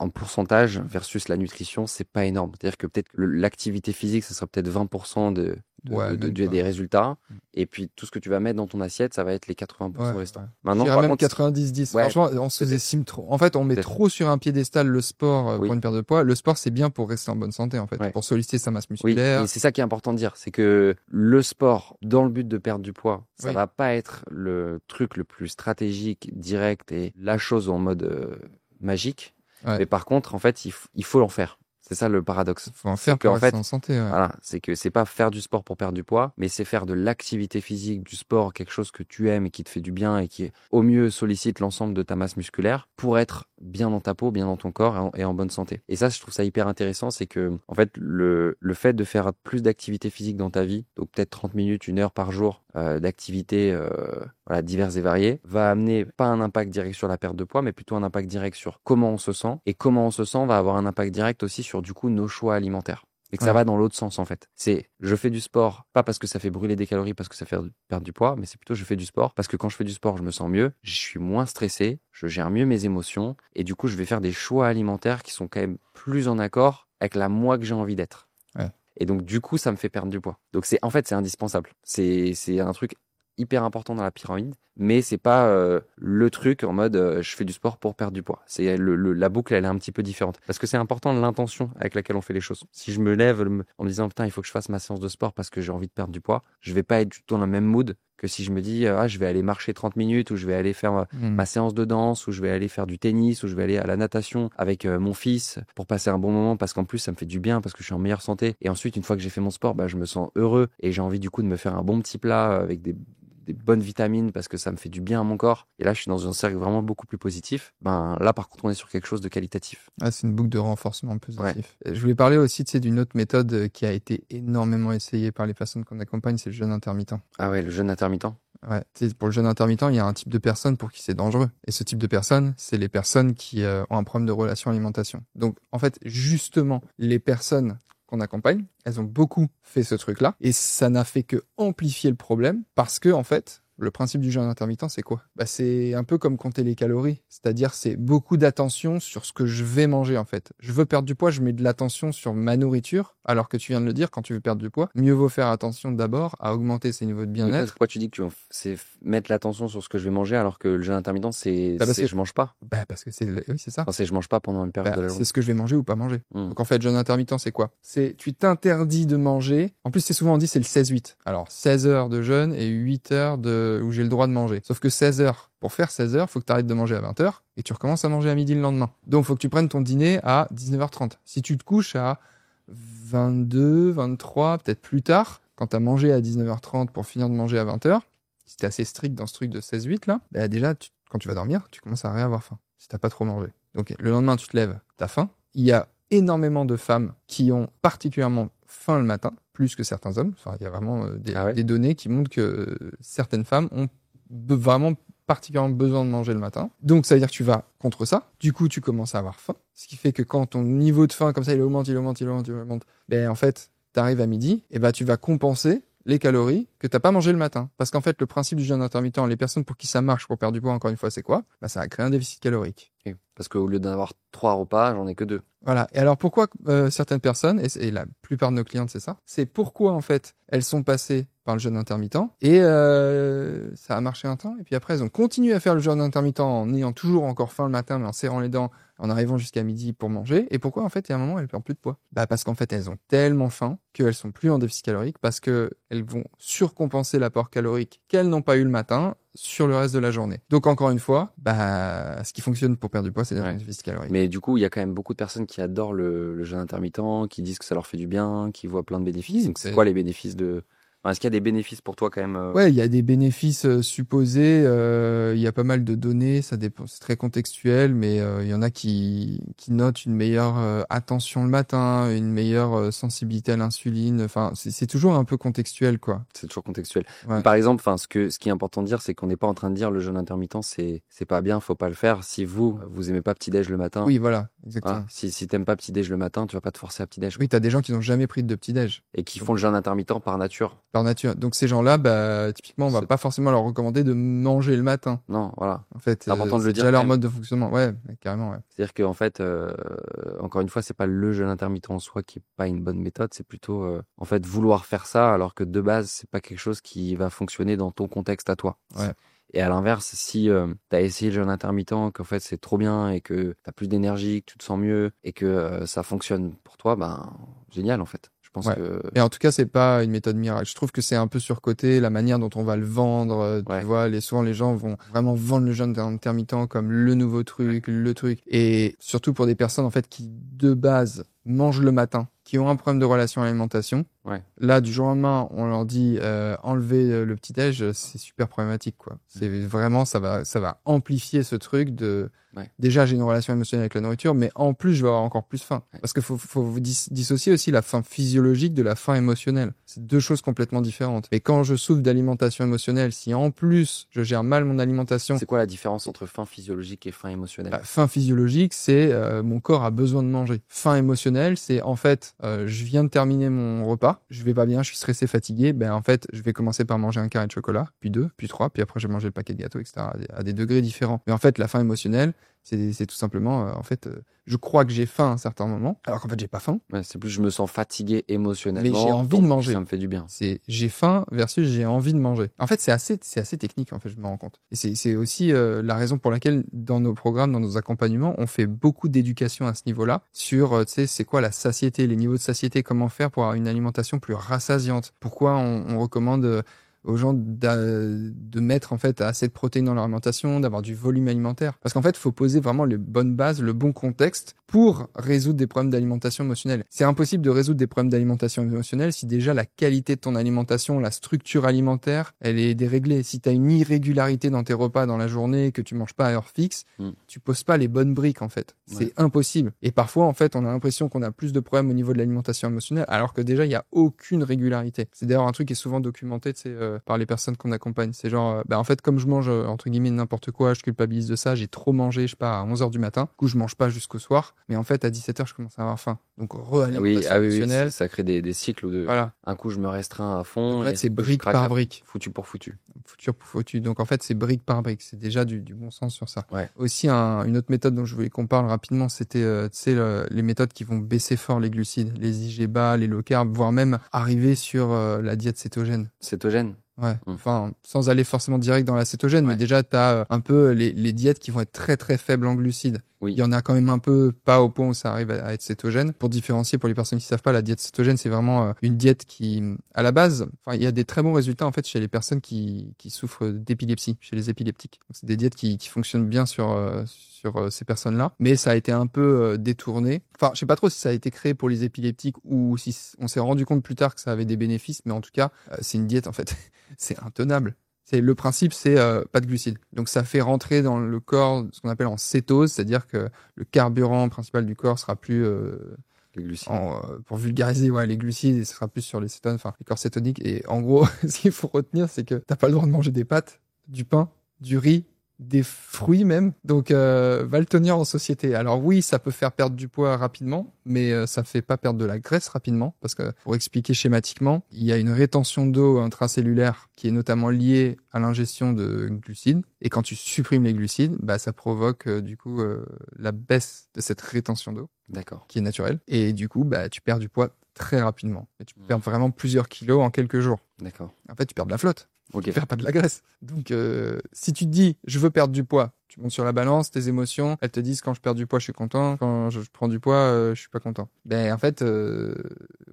en pourcentage versus la nutrition, c'est pas énorme. C'est-à-dire que peut-être l'activité physique, ça sera peut-être 20% des résultats. Et puis tout ce que tu vas mettre dans ton assiette, ça va être les 80% restants. Ouais. Maintenant, par contre, 90-10. Franchement, on se sous-estime trop. En fait, on met trop sur un piédestal le sport pour une perte de poids. Le sport, c'est bien pour rester en bonne santé, en fait, pour solliciter sa masse musculaire. Oui, et c'est ça qui est important de dire, c'est que le sport, dans le but de perdre du poids, ça va pas être le truc le plus stratégique, direct et la chose en mode magique. Mais par contre, en fait, il faut en faire. C'est ça le paradoxe. Faut en faire pour rester en santé. Voilà, c'est que c'est pas faire du sport pour perdre du poids, mais c'est faire de l'activité physique, du sport, quelque chose que tu aimes et qui te fait du bien et qui au mieux sollicite l'ensemble de ta masse musculaire pour être bien dans ta peau, bien dans ton corps et en bonne santé. Et ça, je trouve ça hyper intéressant, c'est que en fait le fait de faire plus d'activité physique dans ta vie, donc peut-être 30 minutes, 1 heure par jour d'activités diverses et variées, va amener pas un impact direct sur la perte de poids, mais plutôt un impact direct sur comment on se sent. Et comment on se sent va avoir un impact direct aussi sur du coup nos choix alimentaires. C'est que ça va dans l'autre sens, en fait. C'est, je fais du sport, pas parce que ça fait brûler des calories, parce que ça fait perdre du poids, mais c'est plutôt je fais du sport parce que quand je fais du sport, je me sens mieux, je suis moins stressé, je gère mieux mes émotions, et du coup, je vais faire des choix alimentaires qui sont quand même plus en accord avec la moi que j'ai envie d'être. Ouais. Et donc, du coup, ça me fait perdre du poids. Donc, en fait, c'est indispensable. C'est un truc hyper important dans la pyramide, mais c'est pas le truc en mode je fais du sport pour perdre du poids. C'est la boucle, elle est un petit peu différente parce que c'est important l'intention avec laquelle on fait les choses. Si je me lève en me disant putain, il faut que je fasse ma séance de sport parce que j'ai envie de perdre du poids, je vais pas être du tout dans le même mood que si je me dis je vais aller marcher 30 minutes ou je vais aller faire ma séance de danse ou je vais aller faire du tennis ou je vais aller à la natation avec mon fils pour passer un bon moment parce qu'en plus ça me fait du bien parce que je suis en meilleure santé et ensuite une fois que j'ai fait mon sport, je me sens heureux et j'ai envie du coup de me faire un bon petit plat avec des bonnes vitamines parce que ça me fait du bien à mon corps. Et là, je suis dans un cercle vraiment beaucoup plus positif. Là, par contre, on est sur quelque chose de qualitatif. Ah, c'est une boucle de renforcement positif. Ouais. Je voulais parler aussi d'une autre méthode qui a été énormément essayée par les personnes qu'on accompagne, c'est le jeûne intermittent. Ah ouais, le jeûne intermittent. Ouais, pour le jeûne intermittent, il y a un type de personnes pour qui c'est dangereux. Et ce type de personnes, c'est les personnes qui ont un problème de relation alimentation. Donc, en fait, justement, les personnes qu'on accompagne, elles ont beaucoup fait ce truc-là et ça n'a fait que amplifier le problème parce que, en fait, le principe du jeûne intermittent, c'est quoi? C'est un peu comme compter les calories. C'est-à-dire, c'est beaucoup d'attention sur ce que je vais manger, en fait. Je veux perdre du poids, je mets de l'attention sur ma nourriture, alors que tu viens de le dire, quand tu veux perdre du poids, mieux vaut faire attention d'abord à augmenter ses niveaux de bien-être. Pourquoi tu dis que c'est mettre l'attention sur ce que je vais manger, alors que le jeûne intermittent, c'est je mange pas? Parce que oui, c'est ça. Enfin, c'est je mange pas pendant une période de la journée. C'est ce que je vais manger ou pas manger. Donc, en fait, jeûne intermittent, c'est quoi? C'est, tu t'interdis de manger. En plus, c'est souvent dit, c'est le 16-8. Alors, 16 heures de jeûne et 8 heures où j'ai le droit de manger. Sauf que 16 heures, pour faire 16 heures, faut que tu arrêtes de manger à 20 heures et tu recommences à manger à midi le lendemain. Donc, faut que tu prennes ton dîner à 19h30. Si tu te couches à 22, 23, peut-être plus tard, quand tu as mangé à 19h30 pour finir de manger à 20h, si t'es assez strict dans ce truc de 16-8 là, déjà, quand tu vas dormir, tu commences à réavoir faim. Si t'as pas trop mangé. Donc, le lendemain, tu te lèves, t'as faim. Il y a énormément de femmes qui ont particulièrement faim le matin, plus que certains hommes. Enfin, il y a vraiment des données qui montrent que certaines femmes ont vraiment particulièrement besoin de manger le matin. Donc, ça veut dire que tu vas contre ça. Du coup, tu commences à avoir faim. Ce qui fait que quand ton niveau de faim, comme ça, il augmente, en fait, t'arrives à midi, et tu vas compenser les calories que t'as pas mangé le matin. Parce qu'en fait, le principe du jeûne intermittent, les personnes pour qui ça marche pour perdre du poids, encore une fois, c'est quoi? Ça va créer un déficit calorique. Okay. Parce qu'au lieu d'avoir 3 repas, j'en ai que 2. Voilà. Et alors, pourquoi certaines personnes, et la plupart de nos clientes, c'est ça, c'est pourquoi, en fait, elles sont passées par le jeûne intermittent et ça a marché un temps. Et puis après, elles ont continué à faire le jeûne intermittent en ayant toujours encore faim le matin, mais en serrant les dents, en arrivant jusqu'à midi pour manger. Et pourquoi, en fait, il y a un moment, elles perdent plus de poids? Parce qu'en fait, elles ont tellement faim qu'elles sont plus en déficit calorique parce que elles vont surcompenser l'apport calorique qu'elles n'ont pas eu le matin sur le reste de la journée. Donc, encore une fois, ce qui fonctionne pour perdre du poids, c'est le déficit calorique. Mais du coup, il y a quand même beaucoup de personnes qui adorent le jeûne intermittent, qui disent que ça leur fait du bien, qui voient plein de bénéfices. Donc, c'est quoi les bénéfices est-ce qu'il y a des bénéfices pour toi quand même Ouais, il y a des bénéfices supposés. Il y a pas mal de données. Ça dépend. C'est très contextuel, mais il y en a qui notent une meilleure attention le matin, une meilleure sensibilité à l'insuline. Enfin, c'est toujours un peu contextuel, quoi. C'est toujours contextuel. Ouais. Par exemple, ce qui est important de dire, c'est qu'on n'est pas en train de dire le jeûne intermittent, c'est pas bien, faut pas le faire. Si vous aimez pas petit-déj le matin. Oui, voilà, exactement. Si t'aimes pas petit-déj le matin, tu vas pas te forcer à petit-déj. Oui, t'as des gens qui n'ont jamais pris de petit-déj. Et qui font le jeûne intermittent par nature. Par nature. Donc ces gens-là, typiquement, on va pas forcément leur recommander de manger le matin. Non, voilà. En fait, c'est important de le dire. C'est déjà leur mode de fonctionnement. Ouais, carrément, ouais. C'est-à-dire qu'en fait, encore une fois, c'est pas le jeûne intermittent en soi qui est pas une bonne méthode, c'est plutôt, en fait, vouloir faire ça alors que de base, c'est pas quelque chose qui va fonctionner dans ton contexte à toi. Ouais. Et à l'inverse, si t'as essayé le jeûne intermittent, qu'en fait c'est trop bien et que t'as plus d'énergie, que tu te sens mieux et que ça fonctionne pour toi, génial en fait. Je pense que... Et en tout cas, c'est pas une méthode miracle. Je trouve que c'est un peu surcoté, la manière dont on va le vendre. Tu vois, souvent les gens vont vraiment vendre le jeûne intermittent comme le nouveau truc, le truc. Et surtout pour des personnes en fait qui de base mangent le matin, qui ont un problème de relation à l'alimentation, Ouais. Là, du jour au lendemain, on leur dit enlever le petit-déj, c'est super problématique, quoi. C'est vraiment, ça va amplifier ce truc de. Ouais. Déjà, j'ai une relation émotionnelle avec la nourriture, mais en plus, je vais avoir encore plus faim. Ouais. Parce qu'il faut vous dissocier aussi la faim physiologique de la faim émotionnelle. C'est deux choses complètement différentes. Et quand je souffre d'alimentation émotionnelle, si en plus je gère mal mon alimentation. C'est quoi la différence entre faim physiologique et faim émotionnelle? Faim physiologique, c'est mon corps a besoin de manger. Faim émotionnelle, c'est en fait, je viens de terminer mon repas, je vais pas bien, je suis stressé, fatigué. Ben en fait, je vais commencer par manger un carré de chocolat, puis 2, puis 3, puis après je vais manger le paquet de gâteaux, etc. À des degrés différents. Mais en fait, la faim émotionnelle, c'est tout simplement, je crois que j'ai faim à un certain moment, alors qu'en fait, j'ai pas faim. Ouais, c'est plus je me sens fatigué émotionnellement. Mais j'ai envie de manger. Ça me fait du bien. C'est j'ai faim versus j'ai envie de manger. En fait, c'est assez technique, en fait, je me rends compte. Et c'est aussi la raison pour laquelle, dans nos programmes, dans nos accompagnements, on fait beaucoup d'éducation à ce niveau-là, sur, tu sais, c'est quoi la satiété, les niveaux de satiété, comment faire pour avoir une alimentation plus rassasiante. Pourquoi on recommande aux gens de mettre en fait assez de protéines dans leur alimentation, d'avoir du volume alimentaire. Parce qu'en fait, il faut poser vraiment les bonnes bases, le bon contexte pour résoudre des problèmes d'alimentation émotionnelle. C'est impossible de résoudre des problèmes d'alimentation émotionnelle si déjà la qualité de ton alimentation, la structure alimentaire, elle est déréglée. Si tu as une irrégularité dans tes repas dans la journée, que tu manges pas à heure fixe, tu poses pas les bonnes briques en fait. C'est impossible. Et parfois, en fait, on a l'impression qu'on a plus de problèmes au niveau de l'alimentation émotionnelle, alors que déjà, il y a aucune régularité. C'est d'ailleurs un truc qui est souvent documenté, par les personnes qu'on accompagne. C'est genre, en fait, comme je mange, entre guillemets, n'importe quoi, je culpabilise de ça, j'ai trop mangé, je sais pas, à 11h du matin. Du coup, je mange pas jusqu'au soir. Mais en fait, à 17h, je commence à avoir faim. Donc, re-alimentation émotionnelle. Oui, ça crée des cycles de, voilà. Un coup, je me restreins à fond. En fait, c'est brique par brique. Foutu pour foutu. Foutu pour foutu. Donc, en fait, c'est brique par brique. C'est déjà du bon sens sur ça. Ouais. Aussi, une autre méthode dont je voulais qu'on parle rapidement, c'était, les méthodes qui vont baisser fort les glucides, les IG bas, les low carb, voire même arriver sur la diète cétogène. Cétogène? Ouais, enfin, sans aller forcément direct dans la cétogène, mais déjà, t'as un peu les diètes qui vont être très très faibles en glucides. Oui. Il y en a quand même un peu, pas au point où ça arrive à être cétogène. Pour différencier, pour les personnes qui savent pas, la diète cétogène, c'est vraiment une diète qui, à la base, enfin, il y a des très bons résultats en fait chez les personnes qui souffrent d'épilepsie, chez les épileptiques. Donc, c'est des diètes qui fonctionnent bien sur ces personnes-là, mais ça a été un peu détourné. Enfin, je sais pas trop si ça a été créé pour les épileptiques ou si on s'est rendu compte plus tard que ça avait des bénéfices, mais en tout cas, c'est une diète en fait, c'est intenable. Le principe, c'est pas de glucides. Donc ça fait rentrer dans le corps ce qu'on appelle en cétose, c'est-à-dire que le carburant principal du corps sera plus les glucides. Pour vulgariser, les glucides, et ce sera plus sur les cétones, enfin les corps cétoniques. Et en gros, ce qu'il faut retenir, c'est que t'as pas le droit de manger des pâtes, du pain, du riz, des fruits même. Donc va le tenir en société. Alors oui, ça peut faire perdre du poids rapidement, mais ça fait pas perdre de la graisse rapidement, parce que pour expliquer schématiquement, il y a une rétention d'eau intracellulaire qui est notamment liée à l'ingestion de glucides, et quand tu supprimes les glucides, ça provoque du coup la baisse de cette rétention d'eau. D'accord. Qui est naturelle, et du coup tu perds du poids très rapidement, et tu perds vraiment plusieurs kilos en quelques jours. D'accord. En fait, tu perds de la flotte. Ok. Tu perds pas de la graisse. Donc, si tu te dis, je veux perdre du poids, tu montes sur la balance, tes émotions, elles te disent, quand je perds du poids, je suis content. Quand je prends du poids, je suis pas content. En fait,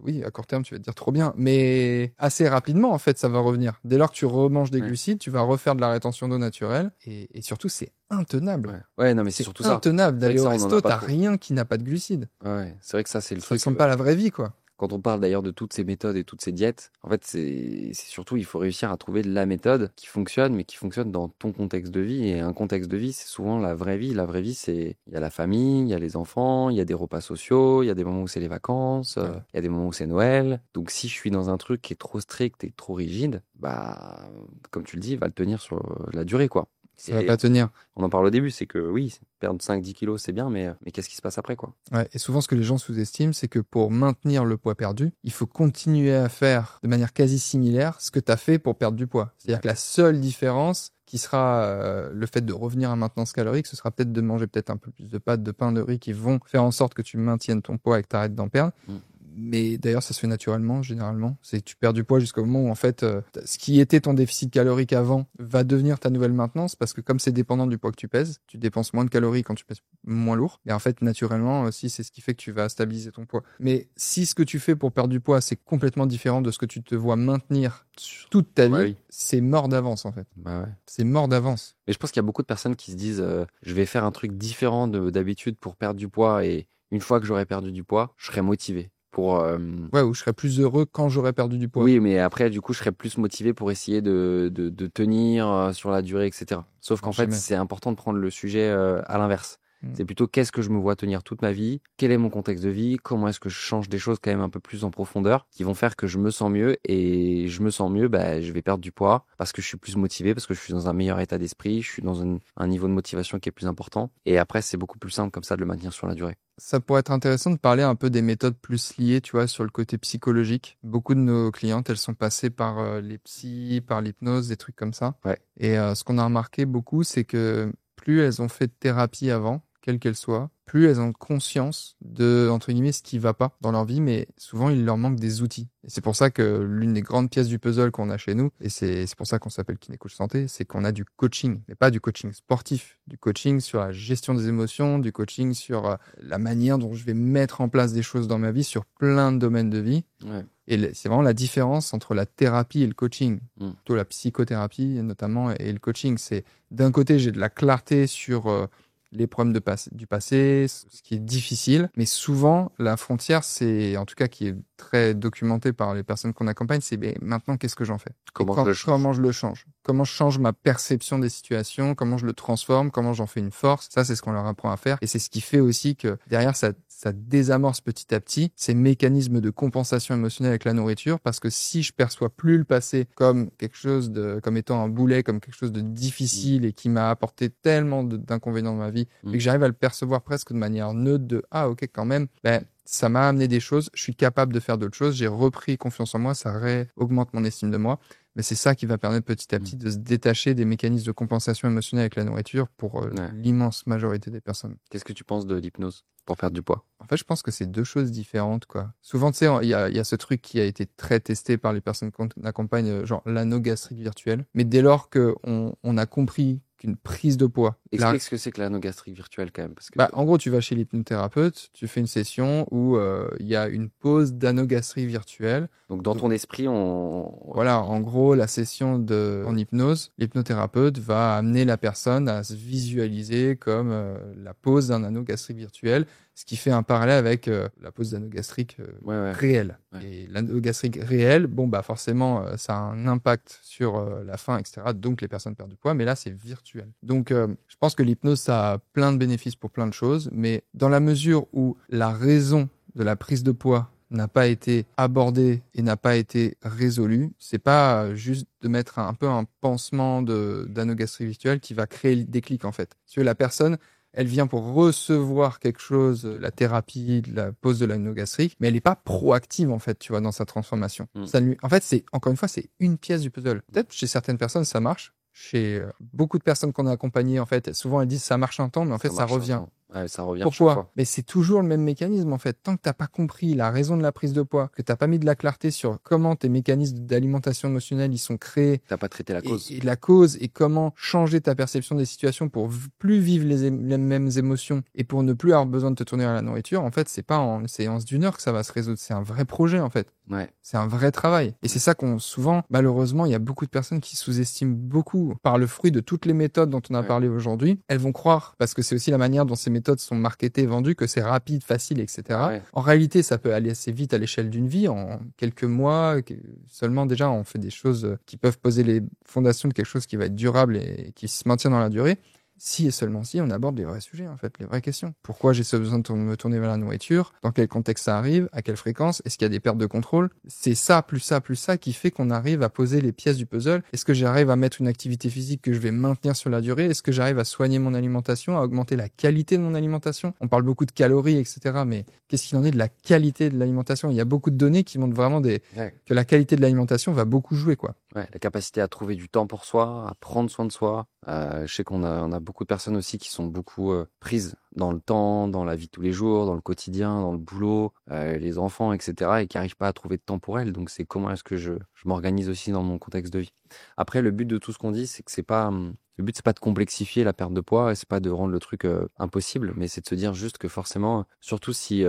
oui, à court terme, tu vas te dire trop bien. Mais assez rapidement, en fait, ça va revenir. Dès lors que tu remanges des glucides, tu vas refaire de la rétention d'eau naturelle. Et surtout, c'est intenable. Ouais, non, mais c'est surtout ça. Intenable d'aller au resto, t'as rien qui n'a pas de glucides. Ouais, c'est vrai que ça, c'est le truc. Ça ressemble pas à la vraie vie, quoi. Quand on parle d'ailleurs de toutes ces méthodes et toutes ces diètes, en fait, c'est surtout, il faut réussir à trouver la méthode qui fonctionne, mais qui fonctionne dans ton contexte de vie. Et un contexte de vie, c'est souvent la vraie vie. La vraie vie, c'est, il y a la famille, il y a les enfants, il y a des repas sociaux, il y a des moments où c'est les vacances, il y a des moments où c'est Noël. Donc, si je suis dans un truc qui est trop strict et trop rigide, comme tu le dis, il va le tenir sur la durée, quoi. Ça va pas tenir. On en parle au début, c'est que oui, perdre 5-10 kilos, c'est bien, mais qu'est-ce qui se passe après, quoi? Ouais, et souvent, ce que les gens sous-estiment, c'est que pour maintenir le poids perdu, il faut continuer à faire de manière quasi similaire ce que tu as fait pour perdre du poids. C'est-à-dire que la seule différence qui sera le fait de revenir à maintenance calorique, ce sera peut-être de manger peut-être un peu plus de pâtes, de pain, de riz qui vont faire en sorte que tu maintiennes ton poids et que tu arrêtes d'en perdre. Mais d'ailleurs, ça se fait naturellement, généralement. C'est tu perds du poids jusqu'au moment où, en fait, ce qui était ton déficit calorique avant va devenir ta nouvelle maintenance, parce que comme c'est dépendant du poids que tu pèses, tu dépenses moins de calories quand tu pèses moins lourd. Et en fait, naturellement aussi, c'est ce qui fait que tu vas stabiliser ton poids. Mais si ce que tu fais pour perdre du poids, c'est complètement différent de ce que tu te vois maintenir toute ta vie, c'est mort d'avance, en fait. C'est mort d'avance. Mais je pense qu'il y a beaucoup de personnes qui se disent je vais faire un truc différent d'habitude pour perdre du poids, et une fois que j'aurai perdu du poids, je serai motivé. pour Ouais, où je serais plus heureux quand j'aurais perdu du poids. oui, mais après, du coup, je serais plus motivé pour essayer de tenir sur la durée, etc. Sauf qu'en fait, Jamais. c'est important de prendre le sujet à l'inverse. Mm. C'est plutôt qu'est-ce que je me vois tenir toute ma vie, quel est mon contexte de vie, comment est-ce que je change des choses quand même un peu plus en profondeur, qui vont faire que je me sens mieux, et je me sens mieux, bah, je vais perdre du poids parce que je suis plus motivé, parce que je suis dans un meilleur état d'esprit, je suis dans un niveau de motivation qui est plus important. Et après, c'est beaucoup plus simple comme ça de le maintenir sur la durée. Ça pourrait être intéressant de parler un peu des méthodes plus liées, tu vois, sur le côté psychologique. Beaucoup de nos clientes, elles sont passées par les psys, par l'hypnose, des trucs comme ça. Ouais. Et ce qu'on a remarqué beaucoup, c'est que plus elles ont fait de thérapie avant, quelle qu'elle soit, plus elles ont conscience de, entre guillemets, ce qui va pas dans leur vie, mais souvent il leur manque des outils. Et c'est pour ça que l'une des grandes pièces du puzzle qu'on a chez nous, et c'est pour ça qu'on s'appelle Kiné Coach Santé, c'est qu'on a du coaching, mais pas du coaching sportif, du coaching sur la gestion des émotions, du coaching sur la manière dont je vais mettre en place des choses dans ma vie, sur plein de domaines de vie. Ouais. Et c'est vraiment la différence entre la thérapie et le coaching. Mm. Plutôt la psychothérapie notamment et le coaching. C'est d'un côté, j'ai de la clarté sur les problèmes du passé, ce qui est difficile. Mais souvent, la frontière, c'est, en tout cas, qui est très documentée par les personnes qu'on accompagne, c'est maintenant, qu'est-ce que j'en fais? Comment je le change? Comment je le change? Comment je change ma perception des situations? Comment je le transforme? Comment j'en fais une force? Ça, c'est ce qu'on leur apprend à faire. Et c'est ce qui fait aussi que derrière, ça désamorce petit à petit ces mécanismes de compensation émotionnelle avec la nourriture, parce que si je perçois plus le passé comme quelque chose comme étant un boulet, comme quelque chose de difficile et qui m'a apporté tellement d'inconvénients dans ma vie, et que j'arrive à le percevoir presque de manière neutre de ah ok quand même, ça m'a amené des choses, je suis capable de faire d'autres choses, j'ai repris confiance en moi, ça augmente mon estime de moi. Mais c'est ça qui va permettre petit à petit de se détacher des mécanismes de compensation émotionnelle avec la nourriture pour l'immense majorité des personnes. Qu'est-ce que tu penses de l'hypnose pour perdre du poids? En fait, je pense que c'est deux choses différentes, quoi. Souvent, tu sais, il y a ce truc qui a été très testé par les personnes qu'on accompagne, genre l'anneau gastrique virtuel. Mais dès lors qu'on a compris qu'une prise de poids... Explique ce que c'est que l'anneau gastrique virtuel quand même. Parce que... en gros, tu vas chez l'hypnothérapeute, tu fais une session où il y a une pause d'anneau gastrique virtuel. Donc dans ton esprit, Voilà, en gros, la session en hypnose, l'hypnothérapeute va amener la personne à se visualiser comme la pose d'un anneau gastrique virtuel, ce qui fait un parallèle avec la pose d'anneau gastrique réel. Ouais. Et l'anneau gastrique réel, forcément, ça a un impact sur la faim, etc. Donc les personnes perdent du poids, mais là, c'est virtuel. Donc je pense que l'hypnose, ça a plein de bénéfices pour plein de choses, mais dans la mesure où la raison de la prise de poids n'a pas été abordé et n'a pas été résolu, c'est pas juste de mettre un peu un pansement d'anneau gastrique virtuel qui va créer le déclic en fait. Parce que la personne, elle vient pour recevoir quelque chose, la thérapie, la pose de l'anneau gastrique, mais elle n'est pas proactive en fait, tu vois, dans sa transformation. En fait, c'est encore une fois, c'est une pièce du puzzle. Peut-être chez certaines personnes ça marche. Chez beaucoup de personnes qu'on a accompagnées, en fait, souvent elles disent ça marche un temps, mais en fait ça revient. Ouais, ça revient. Pourquoi? Mais c'est toujours le même mécanisme en fait. Tant que t'as pas compris la raison de la prise de poids, que t'as pas mis de la clarté sur comment tes mécanismes d'alimentation émotionnelle ils sont créés, t'as pas traité la cause. Et la cause et comment changer ta perception des situations pour plus vivre les mêmes émotions et pour ne plus avoir besoin de te tourner vers la nourriture. En fait, c'est pas en séance d'une heure que ça va se résoudre. C'est un vrai projet en fait. Ouais. C'est un vrai travail. Et c'est ça souvent, malheureusement, il y a beaucoup de personnes qui sous-estiment beaucoup par le fruit de toutes les méthodes dont on a parlé aujourd'hui. Elles vont croire, parce que c'est aussi la manière dont ces méthodes sont marketées, vendues, que c'est rapide, facile, etc. Ouais. En réalité, ça peut aller assez vite à l'échelle d'une vie. En quelques mois, seulement déjà, on fait des choses qui peuvent poser les fondations de quelque chose qui va être durable et qui se maintient dans la durée. Si et seulement si on aborde les vrais sujets, en fait, les vraies questions. Pourquoi j'ai ce besoin de me tourner vers la nourriture? Dans quel contexte ça arrive? À quelle fréquence? Est-ce qu'il y a des pertes de contrôle? C'est ça, plus ça, plus ça qui fait qu'on arrive à poser les pièces du puzzle. Est-ce que j'arrive à mettre une activité physique que je vais maintenir sur la durée? Est-ce que j'arrive à soigner mon alimentation, à augmenter la qualité de mon alimentation? On parle beaucoup de calories, etc. Mais qu'est-ce qu'il en est de la qualité de l'alimentation? Il y a beaucoup de données qui montrent vraiment que la qualité de l'alimentation va beaucoup jouer, quoi. Ouais, la capacité à trouver du temps pour soi, à prendre soin de soi. Je sais qu'on a beaucoup de personnes aussi qui sont beaucoup prises dans le temps, dans la vie de tous les jours, dans le quotidien, dans le boulot, les enfants, etc. et qui n'arrivent pas à trouver de temps pour elles. Donc c'est comment est-ce que je m'organise aussi dans mon contexte de vie. Après, le but de tout ce qu'on dit, c'est que c'est pas Le but, c'est pas de complexifier la perte de poids et c'est pas de rendre le truc impossible, mais c'est de se dire juste que forcément, surtout si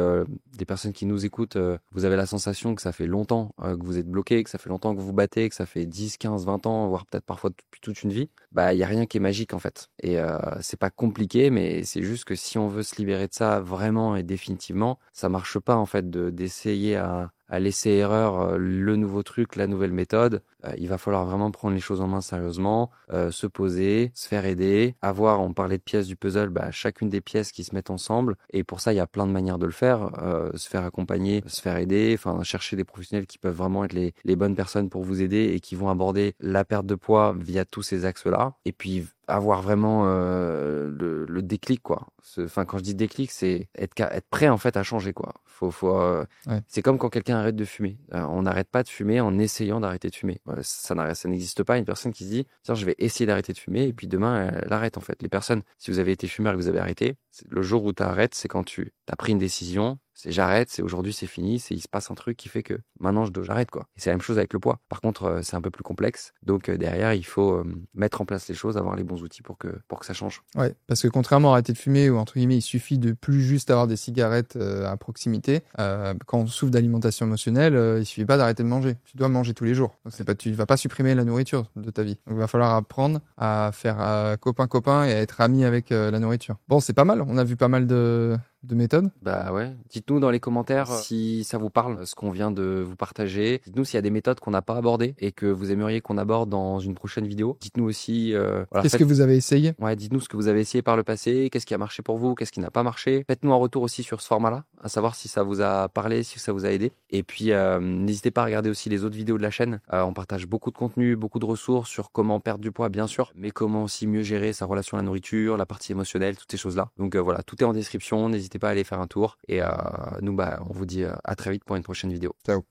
des personnes qui nous écoutent, vous avez la sensation que ça fait longtemps que vous êtes bloqué, que ça fait longtemps que vous vous battez, que ça fait 10, 15, 20 ans, voire peut-être parfois depuis toute une vie, bah il y a rien qui est magique en fait. Et c'est pas compliqué, mais c'est juste que si on veut se libérer de ça vraiment et définitivement, ça marche pas en fait d'essayer à laisser erreur le nouveau truc, la nouvelle méthode. Il va falloir vraiment prendre les choses en main sérieusement, se poser, se faire aider, on parlait de pièces du puzzle, bah, chacune des pièces qui se mettent ensemble. Et pour ça, il y a plein de manières de le faire, se faire accompagner, se faire aider, enfin chercher des professionnels qui peuvent vraiment être les bonnes personnes pour vous aider et qui vont aborder la perte de poids via tous ces axes-là. Et puis avoir vraiment le déclic quoi. Enfin quand je dis déclic, c'est être prêt en fait à changer quoi. Ouais. C'est comme quand quelqu'un arrête de fumer. On n'arrête pas de fumer en essayant d'arrêter de fumer. Ça n'existe pas une personne qui se dit tiens je vais essayer d'arrêter de fumer et puis demain elle arrête en fait. Les personnes, si vous avez été fumeur et que vous avez arrêté, le jour où tu arrêtes, c'est quand tu as pris une décision. C'est j'arrête, c'est aujourd'hui c'est fini, il se passe un truc qui fait que maintenant j'arrête quoi. Et c'est la même chose avec le poids. Par contre c'est un peu plus complexe, donc derrière il faut mettre en place les choses, avoir les bons outils pour que ça change. Ouais, parce que contrairement à arrêter de fumer où entre guillemets il suffit de plus juste avoir des cigarettes à proximité, quand on souffre d'alimentation émotionnelle, il suffit pas d'arrêter de manger. Tu dois manger tous les jours. Donc tu vas pas supprimer la nourriture de ta vie. Donc il va falloir apprendre à faire copain et à être ami avec la nourriture. Bon, c'est pas mal. On a vu pas mal de méthodes. Bah ouais. Dites-nous dans les commentaires si ça vous parle, ce qu'on vient de vous partager. Dites-nous s'il y a des méthodes qu'on n'a pas abordées et que vous aimeriez qu'on aborde dans une prochaine vidéo. Dites-nous aussi... voilà, Qu'est-ce que vous avez essayé? Ouais, dites-nous ce que vous avez essayé par le passé, qu'est-ce qui a marché pour vous, qu'est-ce qui n'a pas marché. Faites-nous un retour aussi sur ce format-là, à savoir si ça vous a parlé, si ça vous a aidé. Et puis, n'hésitez pas à regarder aussi les autres vidéos de la chaîne. On partage beaucoup de contenu, beaucoup de ressources sur comment perdre du poids, bien sûr, mais comment aussi mieux gérer sa relation à la nourriture, la partie émotionnelle, toutes ces choses-là. Donc voilà, tout est en description. N'hésitez pas à aller faire un tour. Et nous, on vous dit à très vite pour une prochaine vidéo. Ciao.